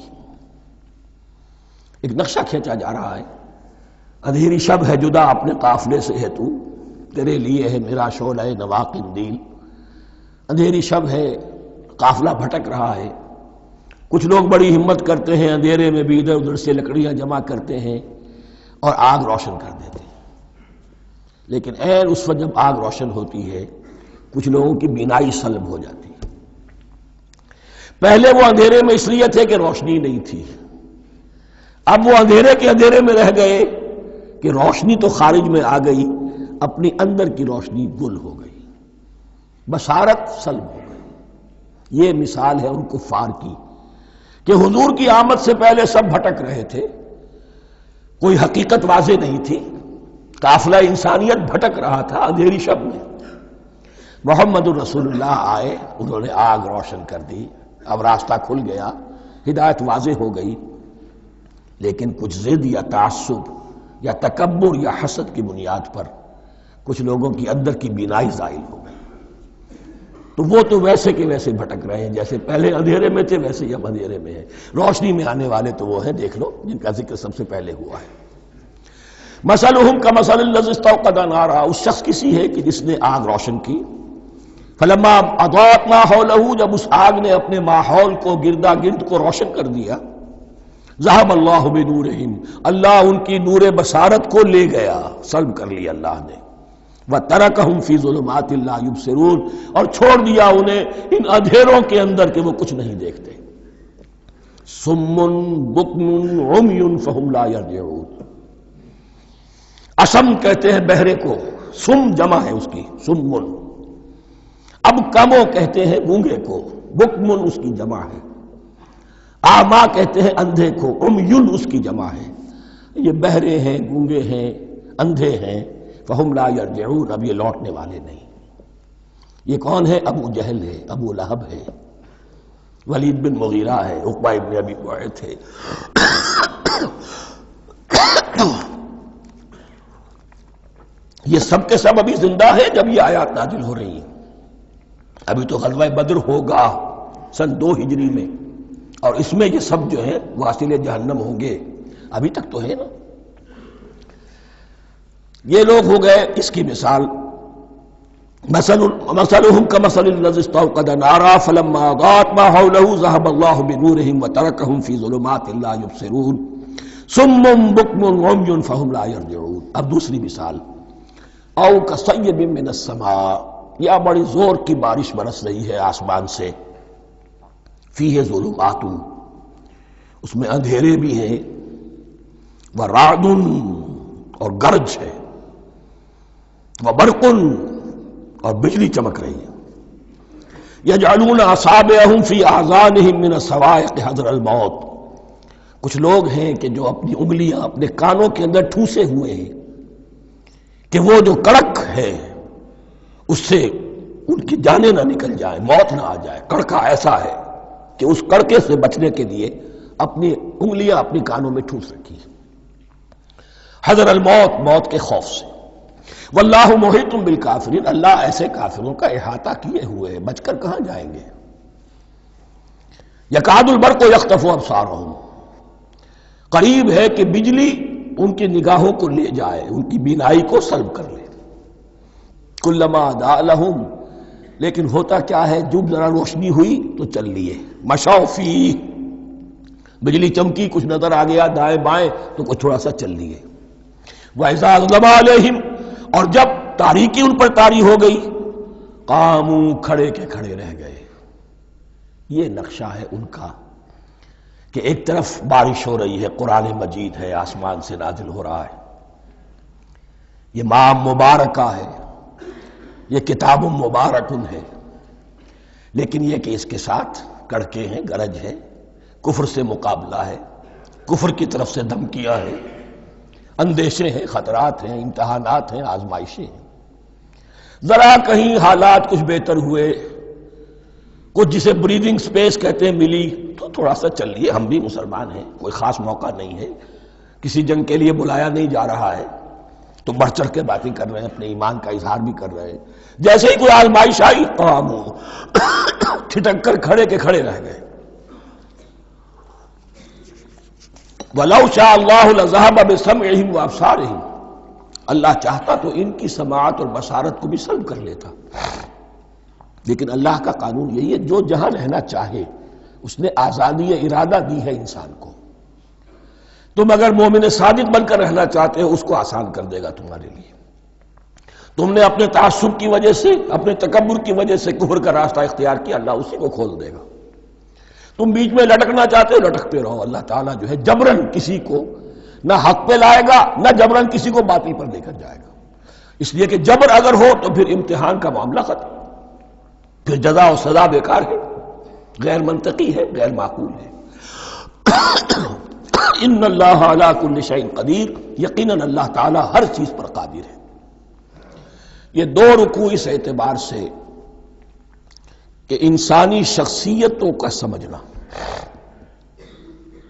ایک نقشہ کھینچا جا رہا ہے، اندھیری شب ہے جدا اپنے قافلے سے ہے تو، تیرے لیے ہے میرا شعلہ نوا قندیل۔ اندھیری شب ہے، قافلہ بھٹک رہا ہے، کچھ لوگ بڑی ہمت کرتے ہیں، اندھیرے میں بھی ادھر ادھر سے لکڑیاں جمع کرتے ہیں اور آگ روشن کر دیتے ہیں۔ لیکن عین اس وقت جب آگ روشن ہوتی ہے کچھ لوگوں کی بینائی سلب ہو جاتی ہے۔ پہلے وہ اندھیرے میں اس لیے تھے کہ روشنی نہیں تھی، اب وہ اندھیرے کے اندھیرے میں رہ گئے کہ روشنی تو خارج میں آ گئی، اپنی اندر کی روشنی گل ہو گئی، بصارت سلب ہو گئی۔ یہ مثال ہے ان کفار کی کہ حضور کی آمد سے پہلے سب بھٹک رہے تھے، کوئی حقیقت واضح نہیں تھی، قافلہ انسانیت بھٹک رہا تھا اندھیری شب میں۔ محمد الرسول اللہ آئے، انہوں نے آگ روشن کر دی، اب راستہ کھل گیا، ہدایت واضح ہو گئی۔ لیکن کچھ ضد یا تعصب یا تکبر یا حسد کی بنیاد پر کچھ لوگوں کی اندر کی بینائی زائل ہو گئی، تو وہ تو ویسے کے ویسے بھٹک رہے ہیں، جیسے پہلے اندھیرے میں تھے ویسے ہی اب اندھیرے میں ہیں۔ روشنی میں آنے والے تو وہ ہیں، دیکھ لو جن کا ذکر سب سے پہلے ہوا ہے۔ مثلہم کمثل الذی استوقد نارا، اس شخص کی سی ہے کہ جس نے آگ روشن کی۔ فلما اضاءت ما حولہ، جب اس آگ نے اپنے ماحول کو گردا گرد کو روشن کر دیا، ذهب اللہ بنورہم، اللہ ان کی نور بصارت کو لے گیا، سلب کر لیا اللہ نے۔ وترکہم فی ظلمات لا یبصرون، اور چھوڑ دیا انہیں ان اندھیروں کے اندر کہ وہ کچھ نہیں دیکھتے۔ صم بکم عمی فہم لا یرجعون، اسم کہتے ہیں بہرے کو، سم جمع ہے اس کی، سمن۔ اب کمو کہتے ہیں گونگے کو، بکمن اس کی جمع ہے۔ آما کہتے ہیں اندھے کو، عمیٌ اس کی جمع ہے۔ یہ بہرے ہیں، گونگے ہیں، اندھے ہیں، فہم لا یرجعون، اب یہ لوٹنے والے نہیں۔ یہ کون ہے؟ ابو جہل ہے، ابو لہب ہے، ولید بن مغیرہ ہے، عقبہ ابن ابی معیط ہے۔ یہ سب کے سب ابھی زندہ ہے جب یہ آیات نازل ہو رہی ہیں۔ ابھی تو غزوہ بدر ہوگا سن 2 ہجری میں، اور اس میں یہ سب جو ہے واصل جہنم ہوں گے، ابھی تک تو ہے نا۔ یہ لوگ ہو گئے اس کی مثال۔ مثلہم کمثل الذی استوقد نارا فلما اضاءت ما حولہ ذهب اللہ بنورہم وترکہم فی ظلمات لا یبصرون صم بکم عمی فہم لا یرجعون۔ اب دوسری مثال، او کصیب من السماء، یا بڑی زور کی بارش برس رہی ہے آسمان سے، فیہ ظلمات، اس میں اندھیرے بھی ہیں، ورعد اور گرج ہے، وبرق اور بجلی چمک رہی ہے، یجعلون اصابعہم فی اذانہم من الصواعق حذر الموت، کچھ لوگ ہیں کہ جو اپنی انگلیاں اپنے کانوں کے اندر ٹھوسے ہوئے ہیں کہ وہ جو کڑک ہے اس سے ان کی جانیں نہ نکل جائیں، موت نہ آ جائے۔ کڑکا ایسا ہے کہ اس کڑکے سے بچنے کے لیے اپنی انگلیاں اپنی کانوں میں ٹھوس رکھی، حذر الموت، موت کے خوف سے۔ واللہ محیط بالکافرین، اللہ ایسے کافروں کا احاطہ کیے ہوئے ہے، بچ کر کہاں جائیں گے۔ یکاد البرق یخطف ابصارہم، قریب ہے کہ بجلی ان کی نگاہوں کو لے جائے، ان کی بینائی کو سلب کر لے۔ کلما اضاء لہم، لیکن ہوتا کیا ہے، جب ذرا روشنی ہوئی تو چل لیے۔ مشوا فیہ، بجلی چمکی، کچھ نظر آ گیا دائیں بائیں تو کچھ تھوڑا سا چل لیے۔ وَإِذَا أَظْلَمَ عَلَيْهِمْ، اور جب تاریکی ان پر طاری ہو گئی، قاموا، کھڑے کے کھڑے رہ گئے۔ یہ نقشہ ہے ان کا کہ ایک طرف بارش ہو رہی ہے، قرآن مجید ہے، آسمان سے نازل ہو رہا ہے، یہ ماہ مبارکہ ہے، یہ کتاب مبارک ہے، لیکن یہ کہ اس کے ساتھ کڑکے ہیں، گرج ہے، کفر سے مقابلہ ہے، کفر کی طرف سے دھمکیاں ہیں، اندیشے ہیں، خطرات ہیں، امتحانات ہیں، آزمائشیں ہیں۔ ذرا کہیں حالات کچھ بہتر ہوئے، کچھ جسے بریدنگ سپیس کہتے ہیں ملی، تو تھوڑا سا چل لیے، ہم بھی مسلمان ہیں، کوئی خاص موقع نہیں ہے، کسی جنگ کے لیے بلایا نہیں جا رہا ہے، تو بڑھ چڑھ کے باتیں کر رہے ہیں، اپنے ایمان کا اظہار بھی کر رہے ہیں۔ جیسے ہی کوئی آزمائش آئی، قاموا، ٹھٹک کر کھڑے کے کھڑے رہ گئے۔ وَلَوْ شَاءَ اللَّهُ لَذَهَبَ بِسَمْعِهِمْ وَأَبْصَارِهِمْ، اللہ چاہتا تو ان کی سماعت اور بصارت کو بھی سلب کر لیتا، لیکن اللہ کا قانون یہی ہے، جو جہاں رہنا چاہے اس نے آزادی ارادہ دی ہے انسان کو۔ تم اگر مومن صادق بن کر رہنا چاہتے ہو، اس کو آسان کر دے گا تمہارے لیے۔ تم نے اپنے تعصب کی وجہ سے، اپنے تکبر کی وجہ سے کفر کا راستہ اختیار کیا، اللہ اسی کو کھول دے گا۔ تم بیچ میں لٹکنا چاہتے ہو، لٹکتے رہو، اللہ تعالیٰ جو ہے جبرن کسی کو نہ حق پہ لائے گا، نہ جبرن کسی کو باطل پر لے کر جائے گا۔ اس لیے کہ جبر اگر ہو تو پھر امتحان کا معاملہ ختم، پھر جزا و سزا بیکار ہے، غیر منطقی ہے، غیر معقول ہے۔ ان اللہ علی کل شیء قدیر، یقیناً اللہ تعالیٰ ہر چیز پر قادر ہے۔ یہ دو رکوع اس اعتبار سے کہ انسانی شخصیتوں کا سمجھنا،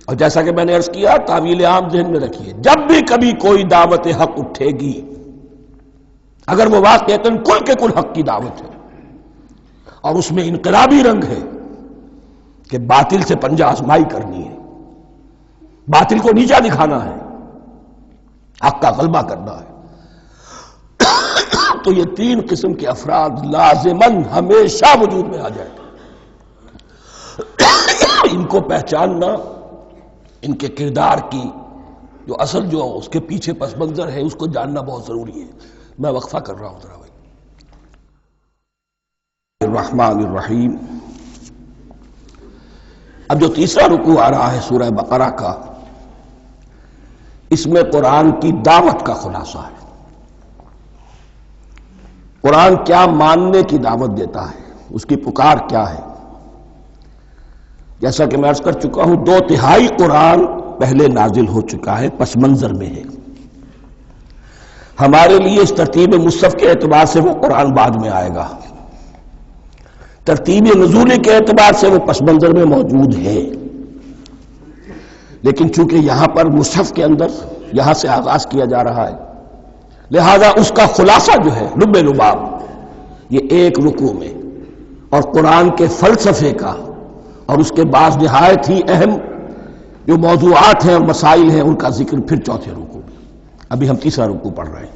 اور جیسا کہ میں نے عرض کیا، تعویل عام ذہن میں رکھیے، جب بھی کبھی کوئی دعوت حق اٹھے گی، اگر وہ واقعتاً کل کے کل حق کی دعوت ہے اور اس میں انقلابی رنگ ہے کہ باطل سے پنجہ آزمائی کرنی ہے، باطل کو نیچا دکھانا ہے، حق کا غلبہ کرنا ہے، تو یہ تین قسم کے افراد لازماً ہمیشہ وجود میں آ جائیں گے۔ ان کو پہچاننا، ان کے کردار کی جو اصل جو اس کے پیچھے پس منظر ہے، اس کو جاننا بہت ضروری ہے۔ میں وقفہ کر رہا ہوں ذرا بھائی۔ الرحمن الرحیم، اب جو تیسرا رکوع آ رہا ہے سورہ بقرہ کا، اس میں قرآن کی دعوت کا خلاصہ ہے۔ قرآن کیا ماننے کی دعوت دیتا ہے، اس کی پکار کیا ہے۔ جیسا کہ میں عرض کر چکا ہوں، 2/3 قرآن پہلے نازل ہو چکا ہے، پس منظر میں ہے۔ ہمارے لیے اس ترتیب مصحف کے اعتبار سے وہ قرآن بعد میں آئے گا، ترتیب نزولی کے اعتبار سے وہ پس منظر میں موجود ہے، لیکن چونکہ یہاں پر مصحف کے اندر یہاں سے آغاز کیا جا رہا ہے، لہذا اس کا خلاصہ جو ہے لب لباب، یہ ایک رکوع میں، اور قرآن کے فلسفے کا اور اس کے بعض نہایت ہی اہم جو موضوعات ہیں اور مسائل ہیں، ان کا ذکر پھر چوتھے رکوع میں۔ ابھی ہم تیسرا رکوع پڑھ رہے ہیں۔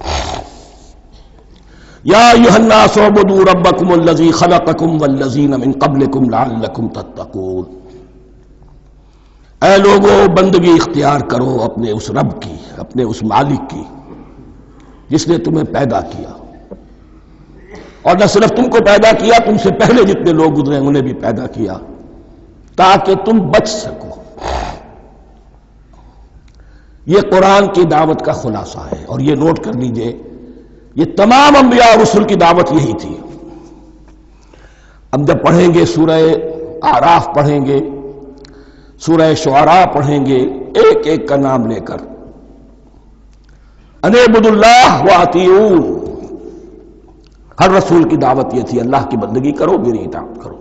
یا ایھا الناس اعبدوا ربکم الذی خلقکم والذین من قبلکم لعلکم تتقون، اے لوگو بندگی اختیار کرو اپنے اس رب کی، اپنے اس مالک کی جس نے تمہیں پیدا کیا، اور نہ صرف تم کو پیدا کیا، تم سے پہلے جتنے لوگ گزرے انہیں بھی پیدا کیا تاکہ تم بچ سکو۔ یہ قرآن کی دعوت کا خلاصہ ہے، اور یہ نوٹ کر لیجئے، یہ تمام انبیاء اور رسل کی دعوت یہی تھی۔ ہم جب پڑھیں گے سورہ اعراف پڑھیں گے، سورہ شعراء پڑھیں گے، ایک ایک کا نام لے کر، ان اعبدوا اللہ واطیعون، ہر رسول کی دعوت یہ تھی اللہ کی بندگی کرو، میری اطاعت کرو۔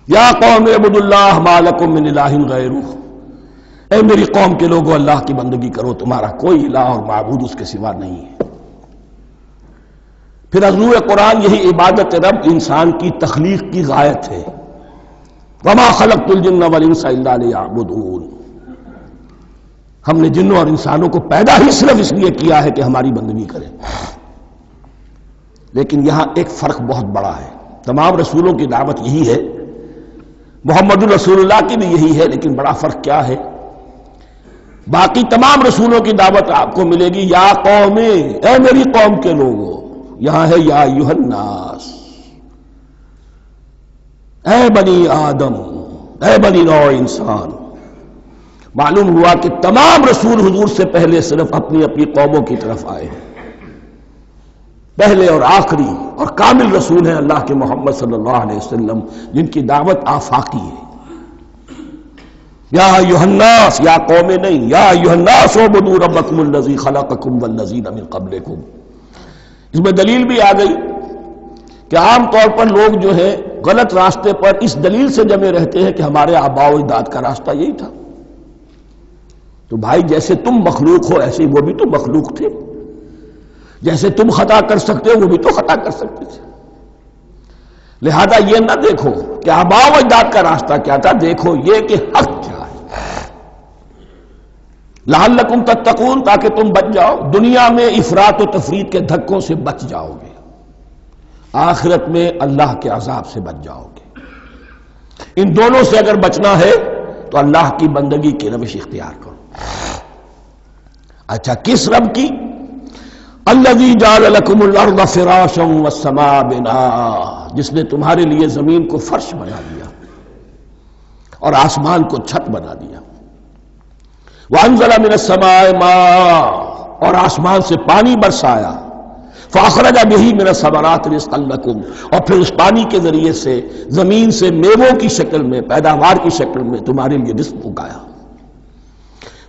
یا قوم اعبدوا اللہ ما لکم من الہ غیرہ، اے میری قوم کے لوگوں اللہ کی بندگی کرو، تمہارا کوئی الہ اور معبود اس کے سوا نہیں ہے۔ پھر حضور قرآن یہی عبادت رب انسان کی تخلیق کی غایت ہے، وما خلقت الجن والانس الا لیعبدون، ہم نے جنوں اور انسانوں کو پیدا ہی صرف اس لیے کیا ہے کہ ہماری بندگی کریں۔ لیکن یہاں ایک فرق بہت بڑا ہے، تمام رسولوں کی دعوت یہی ہے، محمد الرسول اللہ کی بھی یہی ہے، لیکن بڑا فرق کیا ہے؟ باقی تمام رسولوں کی دعوت آپ کو ملے گی یا قوم، اے میری قوم کے لوگوں، یہاں ہے یا ایھا الناس، اے بنی آدم، اے بنی نوع انسان۔ معلوم ہوا کہ تمام رسول حضور سے پہلے صرف اپنی اپنی قوموں کی طرف آئے ہیں، پہلے اور آخری اور کامل رسول ہیں اللہ کے محمد صلی اللہ علیہ وسلم، جن کی دعوت آفاقی ہے۔ یا ایھا الناس، یا قوم نہیں، یا ایھا الناس اعبدوا ربکم الذی خلقکم والذین من قبلکم۔ اس میں دلیل بھی آ گئی کہ عام طور پر لوگ جو ہے غلط راستے پر اس دلیل سے جمے رہتے ہیں کہ ہمارے آباء و اجداد کا راستہ یہی تھا۔ تو بھائی جیسے تم مخلوق ہو ایسے ہی وہ بھی تو مخلوق تھے، جیسے تم خطا کر سکتے ہو وہ بھی تو خطا کر سکتے تھے۔ لہذا یہ نہ دیکھو کہ آباء و اجداد کا راستہ کیا تھا، دیکھو یہ کہ حق کیا ہے، لعلکم تتقون، تاکہ تم بچ جاؤ، دنیا میں افراط و تفریط کے دھکوں سے بچ جاؤ گے، آخرت میں اللہ کے عذاب سے بچ جاؤ گے۔ ان دونوں سے اگر بچنا ہے تو اللہ کی بندگی کی روش اختیار کرو۔ اچھا کس رب کی؟ الذی جعل لکم الارض فراشا والسماء بناء، جس نے تمہارے لیے زمین کو فرش بنا دیا اور آسمان کو چھت بنا دیا۔ وانزل من السماء ماء، اور آسمان سے پانی برسایا۔ فاخرج بہ من الثمرات رزقا لکم، اور پھر اس پانی کے ذریعے سے زمین سے میووں کی شکل میں، پیداوار کی شکل میں تمہارے لیے رزق اگایا۔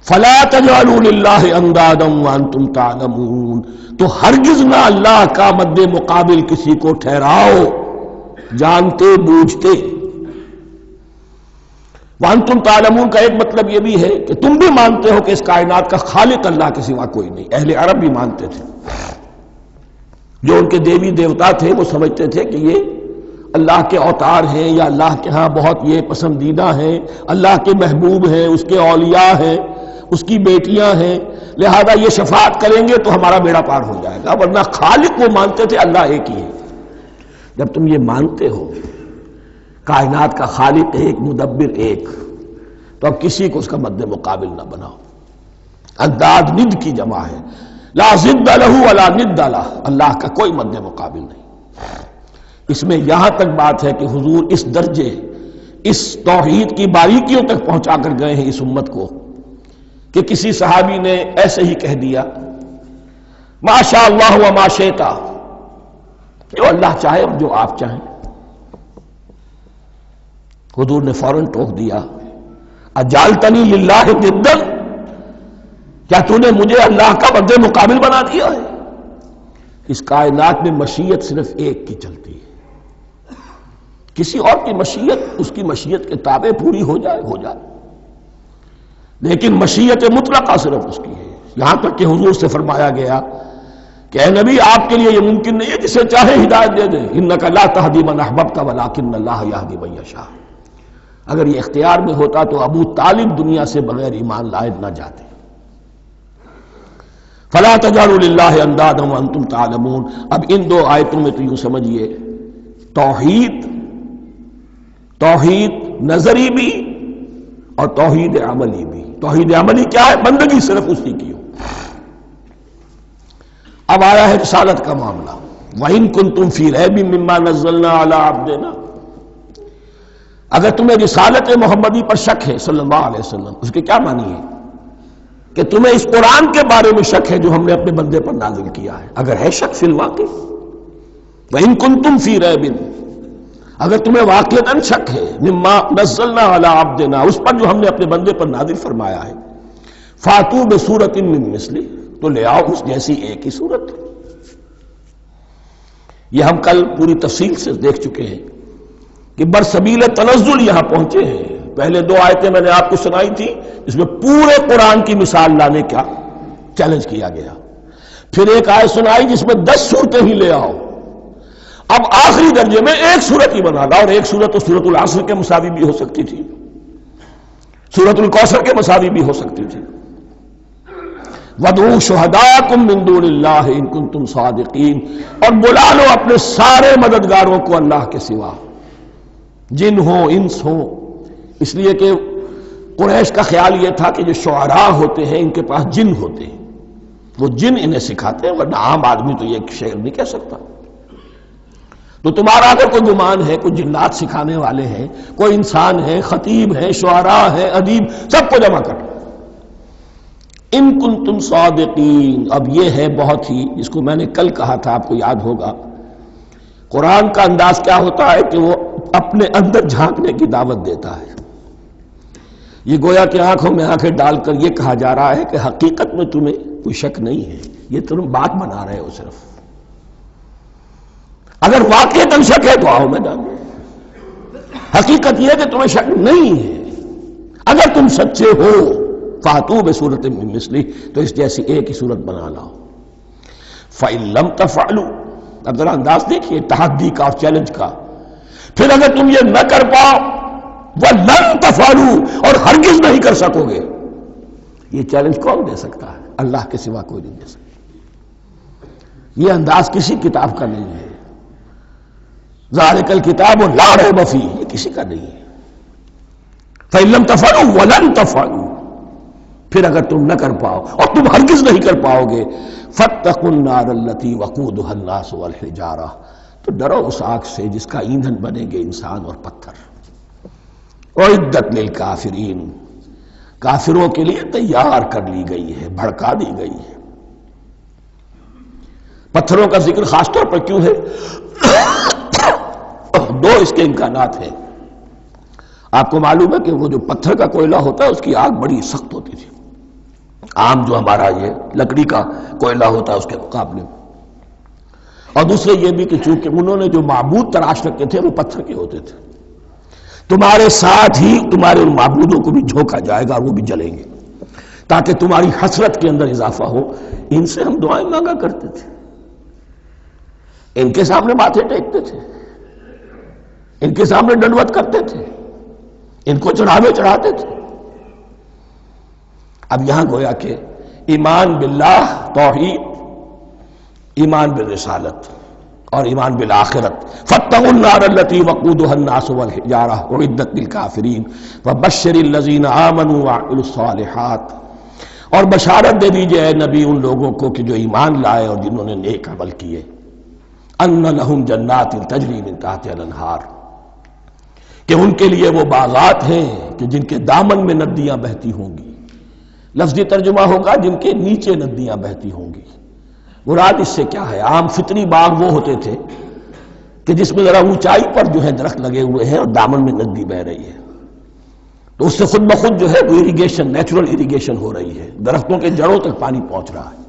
فلا تجعلوا للہ اندادا وانتم تعلمون، تو ہرگز نہ اللہ کا مد مقابل کسی کو ٹھہراؤ جانتے بوجھتے۔ وانتم تعلمون کا ایک مطلب یہ بھی ہے کہ تم بھی مانتے ہو کہ اس کائنات کا خالق اللہ کے سوا کوئی نہیں۔ اہل عرب بھی مانتے تھے، جو ان کے دیوی دیوتا تھے وہ سمجھتے تھے کہ یہ اللہ کے اوتار ہیں یا اللہ کے ہاں بہت یہ پسندیدہ ہیں، اللہ کے محبوب ہیں، اس کے اولیاء ہیں، اس کی بیٹیاں ہیں، لہذا یہ شفاعت کریں گے تو ہمارا بیڑا پار ہو جائے گا، ورنہ خالق وہ مانتے تھے اللہ ایک ہی ہے۔ جب تم یہ مانتے ہو کائنات کا خالق ایک، مدبر ایک، تو اب کسی کو اس کا مد مقابل نہ بناؤ۔ انداد ند کی جمع ہے، لا ضد لہ ولا ند لہ، اللہ کا کوئی مد مقابل نہیں۔ اس میں یہاں تک بات ہے کہ حضور اس درجے، اس توحید کی باریکیوں تک پہنچا کر گئے ہیں اس امت کو کہ کسی صحابی نے ایسے ہی کہہ دیا ما شاء اللہ و ما شئت، جو اللہ چاہے اور جو آپ چاہیں۔ حضور نے فوراً ٹوک دیا اجعلتنی للہ ندا، کیا تو نے مجھے اللہ کا مد مقابل بنا دیا ہے؟ اس کائنات میں مشیت صرف ایک کی چلتی ہے، کسی اور کی مشیت اس کی مشیت کے تابع پوری ہو جائے ہو جائے، لیکن مشیت مطلقہ صرف اس کی ہے۔ یہاں تک کہ حضور سے فرمایا گیا کہ اے نبی آپ کے لیے یہ ممکن نہیں ہے جسے چاہے ہدایت دے دے، انک لا تہدی من احببت ولکن اللہ یہدی من یشاء۔ اگر یہ اختیار میں ہوتا تو ابو طالب دنیا سے بغیر ایمان لائے نہ جاتے۔ فلا تجعلوا للہ اندادا وانتم تعلمون۔ اب ان دو آیتوں میں تو یوں سمجھیے توحید نظری بھی اور توحید عملی بھی۔ توحید عملی کیا ہے؟ بندگی صرف اسی کی ہو۔ اب آیا ہے رسالت کا معاملہ، وَإِن كُنتُمْ فِي رَيْبٍ مِّمَّا نَزَّلْنَا عَلَىٰ عَبْدِنَا، اگر تمہیں رسالت محمدی پر شک ہے صلی اللہ علیہ وسلم، اس کے کیا معنی ہے؟ کہ تمہیں اس قرآن کے بارے میں شک ہے جو ہم نے اپنے بندے پر نازل کیا ہے۔ اگر ہے شک فی الواقع، وَإِن كُنتُمْ فِي رَيْبٍ، اگر تمہیں واقعتاً شک ہے مما نزلنا علی عبدنا، اس پر جو ہم نے اپنے بندے پر نازل فرمایا ہے، فاتوا بسورۃ من مثلہ، تو لے آؤ اس جیسی ایک ہی صورت۔ یہ ہم کل پوری تفصیل سے دیکھ چکے ہیں کہ برسبیل تنزل یہاں پہنچے ہیں. پہلے 2 آیتیں میں نے آپ کو سنائی تھی، اس میں پورے قرآن کی مثال لانے کا چیلنج کیا گیا. پھر ایک آیت سنائی جس میں 10 صورتیں ہی لے آؤ. اب آخری درجے میں ایک صورت ہی بنا لا، اور ایک صورت تو سورۃ العصر کے مساوی بھی ہو سکتی تھی، سورۃ الکوثر کے مساوی بھی ہو سکتی تھی. وَادْعُوا شُهَدَاءَكُم مِّن دُونِ اللَّهِ إِن كُنتُمْ صَادِقِينَ، اور بلا لو اپنے سارے مددگاروں کو اللہ کے سوا، جن ہو انس ہو. اس لیے کہ قریش کا خیال یہ تھا کہ جو شعراء ہوتے ہیں ان کے پاس جن ہوتے ہیں، وہ جن انہیں سکھاتے ہیں، ورنہ عام آدمی تو یہ شعر نہیں کہہ سکتا. تو تمہارا اگر کوئی گمان ہے کوئی جنات سکھانے والے ہیں، کوئی انسان ہے، خطیب ہے، شعراء ہے، ادیب، سب کو جمع کر. ان کنتم صادقین. اب یہ ہے بہت ہی، جس کو میں نے کل کہا تھا، آپ کو یاد ہوگا، قرآن کا انداز کیا ہوتا ہے کہ وہ اپنے اندر جھانکنے کی دعوت دیتا ہے. یہ گویا کہ آنکھوں میں آنکھیں ڈال کر یہ کہا جا رہا ہے کہ حقیقت میں تمہیں کوئی شک نہیں ہے، یہ تم بات بنا رہے ہو صرف. اگر واقعتاً شک ہے تو آؤ میدان میں. حقیقت یہ ہے کہ تمہیں شک نہیں ہے. اگر تم سچے ہو فاتو بصورت من مثلہ، تو اس جیسی ایک ہی صورت بنا لاؤ. فإن لم تفعلوا، اب ذرا انداز دیکھیے تحدی کا اور چیلنج کا. پھر اگر تم یہ نہ کر پاؤ، وَلَن تَفْعَلُوا، اور ہرگز نہیں کر سکو گے. یہ چیلنج کون دے سکتا ہے؟ اللہ کے سوا کوئی نہیں دے سکتا. یہ انداز کسی کتاب کا نہیں ہے. ذَلِكَ الْكِتَابُ لَا رَيْبَ فِيهِ، یہ کسی کا نہیں ہے. فَإِن لَمْ تَفْعَلُوا وَلَن تَفْعَلُوا، پھر اگر تم نہ کر پاؤ اور تم ہرگز نہیں کر پاؤ گے، فَاتَّقُوا النَّارَ الَّتِي وَقُودُهَا النَّاسُ وَالْحِجَارَةُ، تو ڈرو اس آگ سے جس کا ایندھن بنیں گے انسان اور پتھر. اعدت للکافرین، کافروں کے لیے تیار کر لی گئی ہے، بھڑکا دی گئی ہے. پتھروں کا ذکر خاص طور پر کیوں ہے؟ 2 اس کے امکانات ہیں. آپ کو معلوم ہے کہ وہ جو پتھر کا کوئلہ ہوتا ہے اس کی آگ بڑی سخت ہوتی تھی، عام جو ہمارا یہ لکڑی کا کوئلہ ہوتا ہے اس کے مقابلے میں. اور دوسرے یہ بھی کہ چونکہ انہوں نے جو معبود تراش رکھے تھے وہ پتھر کے ہوتے تھے، تمہارے ساتھ ہی تمہارے ان معبودوں کو بھی جھونکا جائے گا اور وہ بھی جلیں گے، تاکہ تمہاری حسرت کے اندر اضافہ ہو. ان سے ہم دعائیں مانگا کرتے تھے، ان کے سامنے ماتھے ٹیکتے تھے، ان کے سامنے ڈنڈوت کرتے تھے، ان کو چڑھاوے چڑھاتے تھے. اب یہاں گویا کہ ایمان باللہ، توحید، ایمان بالرسالت اور ایمان بالآخرت. فاتقوا النار التي وقودها الناس والحجارة اعدت للكافرين وبشر الذين آمنوا وعملوا الصالحات، اور بشارت دے دیجئے اے نبی ان لوگوں کو کہ جو ایمان لائے اور جنہوں نے نیک عمل کیے، ان لهم جنات تجری من تحتها الانہار، کہ ان کے لیے وہ باغات ہیں کہ جن کے دامن میں ندیاں بہتی ہوں گی. لفظی ترجمہ ہوگا جن کے نیچے ندیاں بہتی ہوں گی. مراد اس سے کیا ہے؟ عام فطری باغ وہ ہوتے تھے کہ جس میں ذرا اونچائی پر جو ہے درخت لگے ہوئے ہیں اور دامن میں ندی بہ رہی ہے، تو اس سے خود بخود جو ہے وہ اریگیشن، نیچرل اریگیشن ہو رہی ہے، درختوں کے جڑوں تک پانی پہنچ رہا ہے.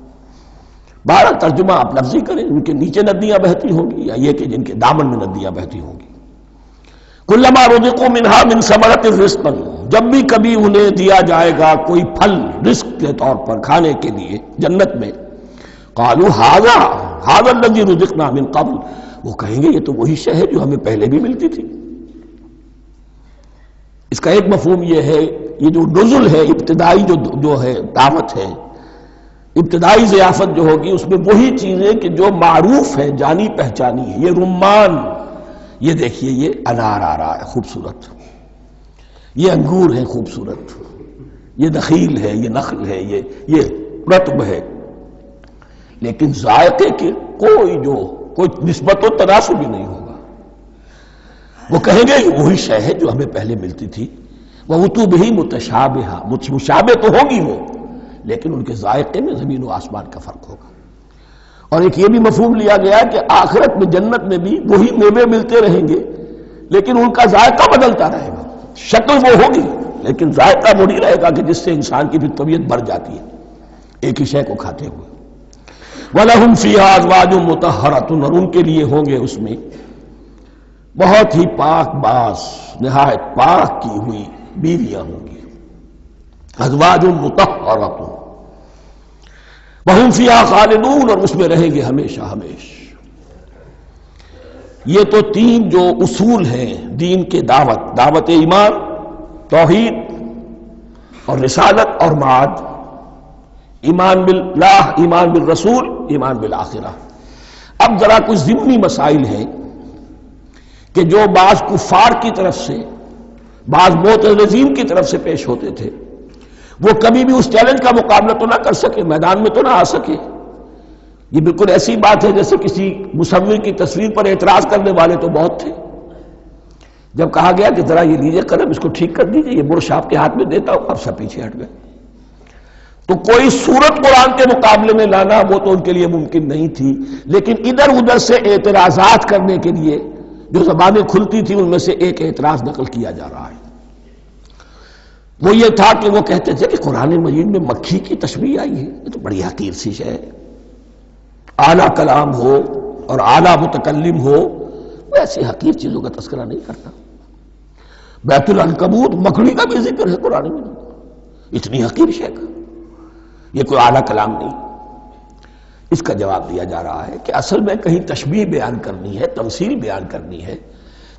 بہرحال ترجمہ آپ لفظی کریں، ان کے نیچے ندیاں بہتی ہوں گی یا یہ کہ جن کے دامن میں ندیاں بہتی ہوں گی. کلما رزقوا منها من ثمرۃ رزقا، جب بھی کبھی انہیں دیا جائے گا کوئی پھل رزق کے طور پر کھانے کے لیے جنت میں، قالوا هذا الذي رزقنا من قبل، وہ کہیں گے یہ تو وہی شے ہے جو ہمیں پہلے بھی ملتی تھی. اس کا ایک مفہوم یہ ہے، یہ جو نزل ہے، ابتدائی جو ہے دعوت ہے، ابتدائی ضیافت جو ہوگی اس میں وہی چیزیں کہ جو معروف ہے، جانی پہچانی ہے. یہ رمان، یہ دیکھیے یہ انار آ رہا ہے خوبصورت، یہ انگور ہے خوبصورت، یہ نخیل ہے، یہ نخل ہے، یہ رطب ہے، لیکن ذائقے کی کوئی نسبت و تناسب بھی نہیں ہوگا. وہ کہیں گے یہ وہی شے ہے جو ہمیں پہلے ملتی تھی. وَأُتُوا بِهِ مُتَشَابِهًا، مشابہ تو ہوگی وہ، لیکن ان کے ذائقے میں زمین و آسمان کا فرق ہوگا. اور ایک یہ بھی مفہوم لیا گیا کہ آخرت میں جنت میں بھی وہی میوے ملتے رہیں گے، لیکن ان کا ذائقہ بدلتا رہے گا. شکل وہ ہوگی لیکن ذائقہ وہ نہیں رہے گا کہ جس سے انسان کی بھی طبیعت بڑھ جاتی ہے ایک ہی شے کو کھاتے ہوئے. وَلَهُمْ فِيهَا أَزْوَاجٌ مُطَهَّرَةٌ، اور ان کے لیے ہوں گے اس میں بہت ہی پاک باز، نہایت پاک کی ہوئی بیویاں ہوں گی. ازواج مطہرۃ وہم فیہا خالدون، اور اس میں رہیں گے ہمیشہ ہمیش. یہ تو تین جو اصول ہیں دین کے دعوت ایمان، توحید اور رسالت اور معاد، ایمان باللہ، ایمان بالرسول، ایمان بالآخرہ. اب ذرا کچھ ضمنی مسائل ہیں کہ جو بعض کفار کی طرف سے، بعض معتزلین کی طرف سے پیش ہوتے تھے، وہ کبھی بھی اس چیلنج کا مقابلہ تو نہ کر سکے، میدان میں تو نہ آ سکے. یہ بالکل ایسی بات ہے جیسے کسی مصور کی تصویر پر اعتراض کرنے والے تو بہت تھے. جب کہا گیا کہ ذرا یہ لیجیے قلم، اس کو ٹھیک کر دیجیے، یہ برش آپ کے ہاتھ میں دیتا ہوں، اب سب پیچھے ہٹ گئے. تو کوئی صورت قرآن کے مقابلے میں لانا وہ تو ان کے لیے ممکن نہیں تھی، لیکن ادھر ادھر سے اعتراضات کرنے کے لیے جو زبانیں کھلتی تھی ان میں سے ایک اعتراض نقل کیا جا رہا ہے. وہ یہ تھا کہ وہ کہتے تھے کہ قرآن مجید میں مکھی کی تشبیہ آئی ہے، یہ تو بڑی حقیر سی شے ہے. اعلیٰ کلام ہو اور اعلیٰ متکلم ہو وہ ایسی حقیر چیزوں کا تذکرہ نہیں کرتا. بیت العنکبوت مکڑی کا بھی ذکر ہے قرآن میں، اتنی حقیر شے کا، یہ کوئی اعلیٰ کلام نہیں. اس کا جواب دیا جا رہا ہے کہ اصل میں کہیں تشبیہ بیان کرنی ہے، تمثیل بیان کرنی ہے،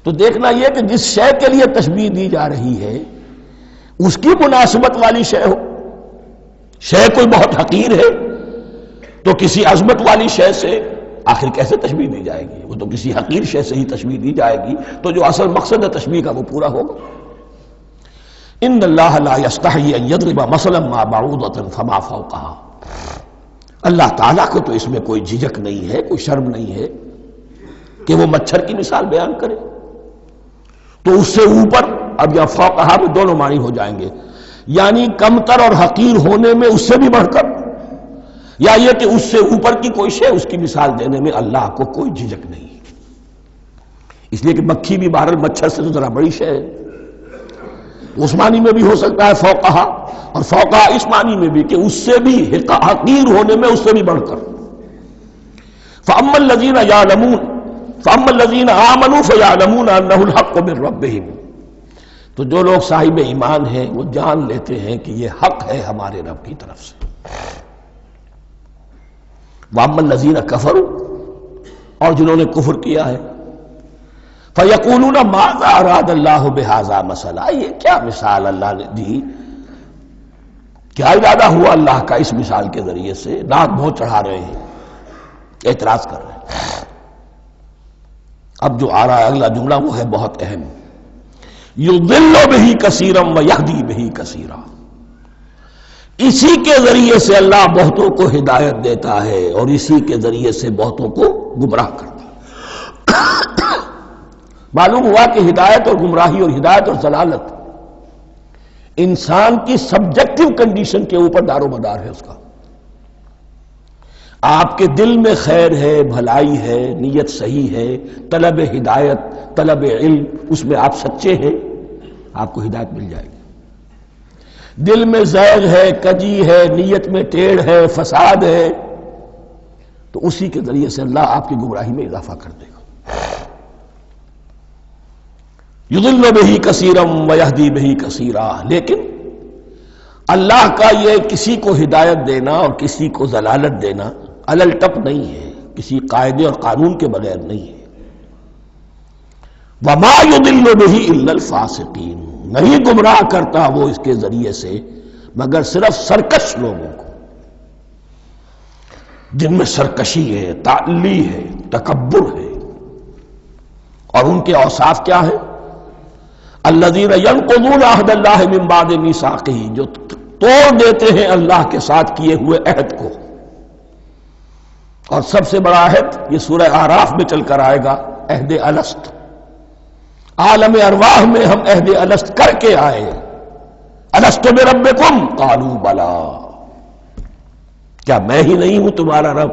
تو دیکھنا یہ کہ جس شے کے لیے تشبیہ دی جا رہی ہے اس کی مناسبت والی شے ہو. شے کوئی بہت حقیر ہے تو کسی عظمت والی شے سے آخر کیسے تشبیہ دی جائے گی؟ وہ تو کسی حقیر شے سے ہی تشبیہ دی جائے گی تو جو اصل مقصد ہے تشبیہ کا وہ پورا ہوگا. ان اللہ لا یستحیی ان یضرب مثلا ما بعوضۃ فما فوقها، اللہ تعالیٰ کو تو اس میں کوئی جھجک نہیں ہے، کوئی شرم نہیں ہے کہ وہ مچھر کی مثال بیان کرے. تو اس سے اوپر، اب یا فوقہا میں دونوں معنی ہو جائیں گے، یعنی کمتر اور حقیر ہونے میں اس سے بھی بڑھ کر، یا یہ کہ اس سے اوپر کی کوئی شے اس کی مثال دینے میں اللہ کو کوئی جھجک نہیں. اس لیے کہ مکھی بھی بہرحال مچھر سے تو ذرا بڑی شے ہے. اس معنی میں بھی ہو سکتا ہے فوقہا، اور فوقہا اس معنی میں بھی کہ اس سے بھی حقیر ہونے میں اس سے بھی بڑھ کر. فَأَمَّا الَّذِينَ يَعْلَمُونَ فَأَمَّا الَّذِينَ آمَنُوا فَيَعْلَمُونَ أَنَّهُ الْحَقُّ مِنْ رَبِّهِمْ، تو جو لوگ صاحب ایمان ہیں وہ جان لیتے ہیں کہ یہ حق ہے ہمارے رب کی طرف سے. وَأَمَّا الَّذِينَ كَفَرُوا، اور جنہوں نے کفر کیا ہے، فَيَقُولُونَ مَاذَا أَرَادَ اللَّهُ بِهَذَا مَثَلًا، یہ کیا مثال اللہ نے دی، کیا ارادہ ہوا اللہ کا اس مثال کے ذریعے سے. ناک بہت چڑھا رہے ہیں، اعتراض کر رہے ہیں. اب جو آ رہا ہے اگلا جملہ وہ ہے بہت اہم، یضل بہ کثیرا ویہدی بہ کثیرا، اسی کے ذریعے سے اللہ بہتوں کو ہدایت دیتا ہے اور اسی کے ذریعے سے بہتوں کو گمراہ کرتا ہے. معلوم ہوا کہ ہدایت اور گمراہی اور ہدایت اور ضلالت انسان کی سبجیکٹو کنڈیشن کے اوپر دار و مدار ہے. اس کا آپ کے دل میں خیر ہے، بھلائی ہے، نیت صحیح ہے، طلب ہدایت، طلب علم، اس میں آپ سچے ہیں، آپ کو ہدایت مل جائے گی. دل میں زیغ ہے، کجی ہے، نیت میں ٹیڑھ ہے، فساد ہے، تو اسی کے ذریعے سے اللہ آپ کی گمراہی میں اضافہ کر دے گا. یضل بہ کثیرا ویہدی بہ کثیرا، لیکن اللہ کا یہ کسی کو ہدایت دینا اور کسی کو ضلالت دینا علل ٹپ نہیں ہے، کسی قاعدے اور قانون کے بغیر نہیں ہے. وما یضل بہ الا الفاسقین، نہیں گمراہ کرتا وہ اس کے ذریعے سے مگر صرف سرکش لوگوں کو، جن میں سرکشی ہے، تعلی ہے، تکبر ہے. اور ان کے اوصاف کیا ہے؟ الذین ینقضون عہد اللہ من بعد میثاقہ، جو توڑ دیتے ہیں اللہ کے ساتھ کیے ہوئے عہد کو. اور سب سے بڑا عہد یہ سورہ اعراف میں چل کر آئے گا، عہد الست. عالم ارواح میں ہم عہد الست کر کے آئے. الست بربکم قالوا بلا، کیا میں ہی نہیں ہوں تمہارا رب؟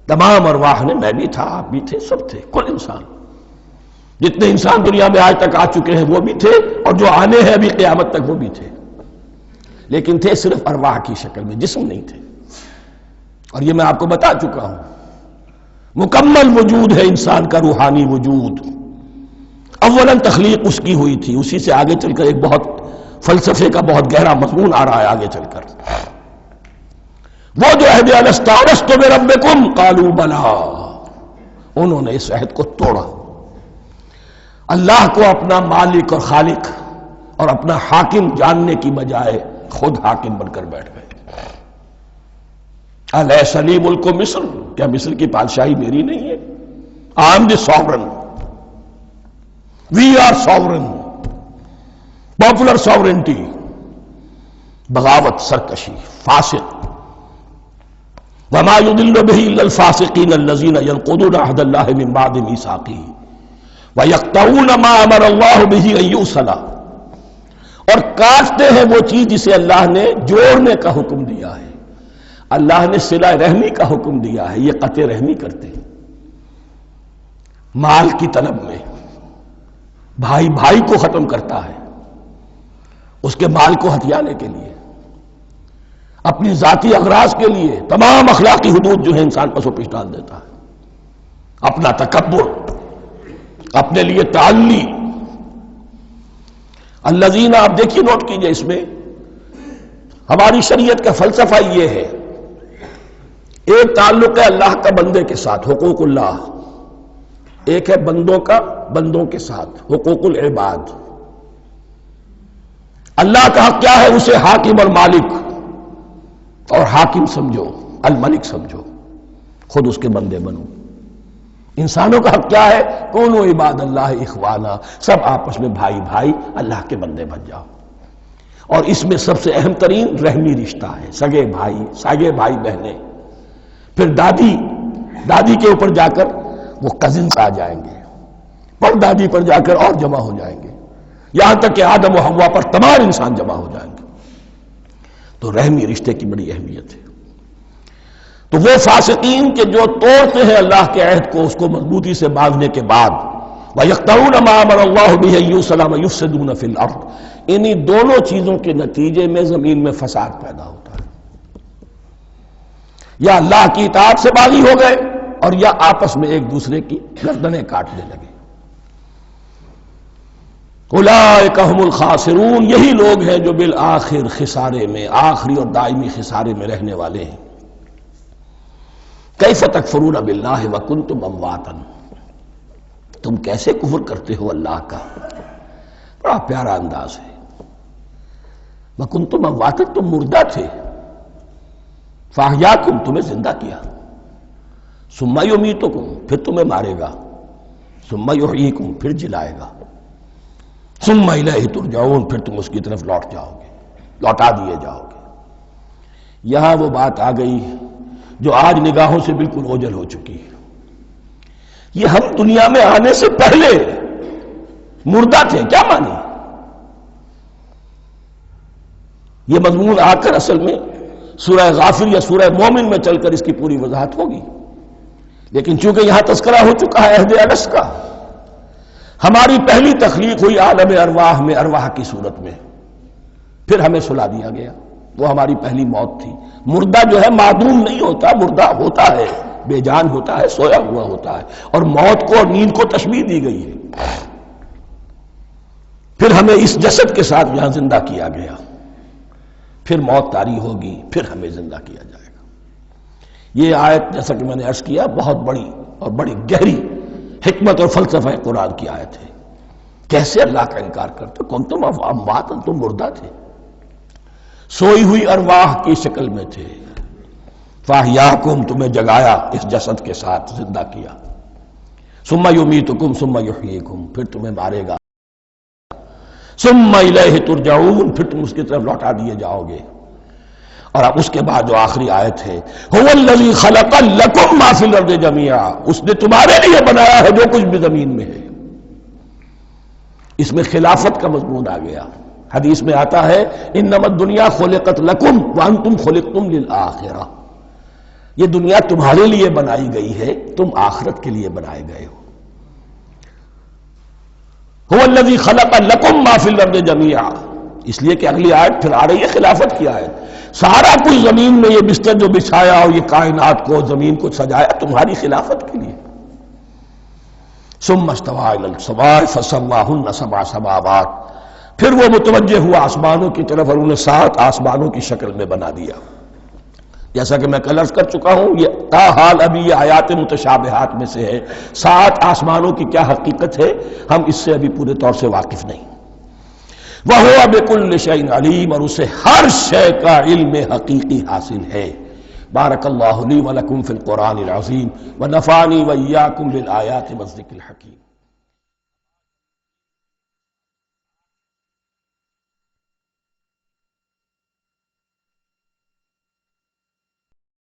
تمام ارواح نے، میں بھی تھا، آپ بھی تھے، سب تھے، کل انسان، جتنے انسان دنیا میں آج تک آ چکے ہیں وہ بھی تھے، اور جو آنے ہیں ابھی قیامت تک وہ بھی تھے، لیکن تھے صرف ارواح کی شکل میں، جسم نہیں تھے. اور یہ میں آپ کو بتا چکا ہوں، مکمل وجود ہے انسان کا روحانی وجود. اولاً تخلیق اس کی ہوئی تھی، اسی سے آگے چل کر ایک بہت فلسفے کا بہت گہرا مضمون آ رہا ہے آگے چل کر. وہ جو عہد الست اورثت بربکم قالوا بلا، انہوں نے اس عہد کو توڑا، اللہ کو اپنا مالک اور خالق اور اپنا حاکم جاننے کی بجائے خود حاکم بن کر بیٹھ گئے. الیس لی ملک مصر، کیا مصر کی بادشاہی میری نہیں ہے؟ I am the sovereign, we are sovereign, popular sovereignty. بغاوت، سرکشی، فاسق. وما يضل به الا الفاسقين الذين ينقضون عهد الله من بعد ميثاقه ويقطعون ما امر الله به ان يوصل، اور کاٹتے ہیں وہ چیز جسے اللہ نے جوڑنے کا حکم دیا ہے. اللہ نے صلہ رحمی کا حکم دیا ہے، یہ قطع رحمی کرتے ہیں. مال کی طلب میں بھائی بھائی کو ختم کرتا ہے، اس کے مال کو ہتھیانے کے لیے، اپنی ذاتی اغراض کے لیے تمام اخلاقی حدود جو ہے انسان پسو پیش ڈال دیتا ہے. اپنا تکبر، اپنے لیے تعلی. الذین، آپ دیکھیے نوٹ کیجئے، اس میں ہماری شریعت کا فلسفہ یہ ہے، ایک تعلق ہے اللہ کا بندے کے ساتھ، حقوق اللہ، ایک ہے بندوں کا بندوں کے ساتھ، حقوق العباد. اللہ کا حق کیا ہے؟ اسے حاکم اور مالک، اور حاکم سمجھو، الملک سمجھو، خود اس کے بندے بنو. انسانوں کا حق کیا ہے؟ کونوا عباد اللہ اخوانا، سب آپس میں بھائی بھائی اللہ کے بندے بن جاؤ. اور اس میں سب سے اہم ترین رحمی رشتہ ہے، سگے بھائی، سگے بھائی بہنیں، پھر دادی، دادی کے اوپر جا کر وہ کزنز آ جائیں گے، پر دادی پر جا کر اور جمع ہو جائیں گے، یہاں تک کہ آدم و حوا پر تمام انسان جمع ہو جائیں گے. تو رحمی رشتے کی بڑی اہمیت ہے. تو وہ فاسقین کے جو توڑتے ہیں اللہ کے عہد کو، اس کو مضبوطی سے باندھنے کے بعد، وَيَقْطَعُونَ مَا أَمَرَ اللَّهُ بِهِ أَن يُوصَلَ وَيُفْسِدُونَ فِي الْأَرْضِ، انہی دونوں چیزوں کے نتیجے میں زمین میں فساد پیدا ہوتا ہے. یا اللہ کی اطاعت سے باغی ہو گئے، اور یا آپس میں ایک دوسرے کی گردنیں کاٹنے لگے. اولئک ھم الخاسرون، یہی لوگ ہیں جو بالآخر خسارے میں، آخری اور دائمی خسارے میں رہنے والے ہیں. کیف تکفرون باللہ وکنتم امواتا، تم کیسے کفر کرتے ہو اللہ کا؟ بڑا پیارا انداز ہے. وکنتم امواتا، تم مردہ تھے، فاحیاکم، تمہیں زندہ کیا، ثم یمیتکم، پھر تمہیں مارے گا، ثم یحییکم، پھر جلائے گا، ثم الیہ ترجعون، پھر تم اس کی طرف لوٹ جاؤ گے، لوٹا دیے جاؤ گے. یہاں وہ بات آ گئی جو آج نگاہوں سے بالکل اوجھل ہو چکی ہے. یہ ہم دنیا میں آنے سے پہلے مردہ تھے، کیا مانی؟ یہ مضمون آ کر اصل میں سورہ غافر یا سورہ مومن میں چل کر اس کی پوری وضاحت ہوگی. لیکن چونکہ یہاں تذکرہ ہو چکا ہے عہد الست کا، ہماری پہلی تخلیق ہوئی عالم ارواح میں، ارواح کی صورت میں، پھر ہمیں سلا دیا گیا، وہ ہماری پہلی موت تھی. مردہ جو ہے معدوم نہیں ہوتا، مردہ ہوتا ہے، بے جان ہوتا ہے، سویا ہوا ہوتا ہے، اور موت کو اور نیند کو تشبیہ دی گئی ہے. پھر ہمیں اس جسد کے ساتھ یہاں زندہ کیا گیا، پھر موت طاری ہوگی، پھر ہمیں زندہ کیا جائے گا. یہ آیت جیسا کہ میں نے عرض کیا بہت بڑی اور بڑی گہری حکمت اور فلسفہ قرآن کی آیت ہے. کیسے اللہ کا انکار کرتے؟ کنتم اموات، تم مردہ تھے، سوئی ہوئی ارواح کی شکل میں تھے. فاحیاکم، تمہیں جگایا اس جسد کے ساتھ، زندہ کیا. ثم یمیتکم ثم یحییکم، پھر تمہیں مارے گا. ثم الیہ ترجعون، پھر تم اس کی طرف لوٹا دیے جاؤ گے. اور اب اس کے بعد جو آخری آیت ہے، هو الذی خلق لکم ما فی الارض جمیعا، اس نے تمہارے لیے بنایا ہے جو کچھ بھی زمین میں ہے. اس میں خلافت کا مضمون آ گیا. حدیث میں آتا ہے انما الدنیا خلقت لکم وانتم خلقتم للآخرہ، یہ دنیا تمہارے لیے بنائی گئی ہے، تم آخرت کے لیے بنائے گئے ہو. هو الذی خلق لکم ما فی الارض جمیعا، اس لیے کہ اگلی آیت پھر آ رہی ہے خلافت کی آیت. سارا کچھ زمین میں یہ بستر جو بچھایا اور یہ کائنات کو زمین کو سجایا تمہاری خلافت کے لیے. ثم استوى الى السماء فسواهن سبع سماوات، پھر وہ متوجہ ہوا آسمانوں کی طرف اور انہیں 7 آسمانوں کی شکل میں بنا دیا. جیسا کہ میں کل عرض کر چکا ہوں، یہ تاحال ابھی یہ آیات متشابہات میں سے ہے. 7 آسمانوں کی کیا حقیقت ہے ہم اس سے ابھی پورے طور سے واقف نہیں. وَهُوَ بِكُلِّ شَيْءٍ عَلِيمٌ، اور اسے ہر شے کا علم حقیقی حاصل ہے. بارک اللہ لی ولکم فی القرآن العظیم ونفعنی وإیاکم بالآیات والذکر الحکیم.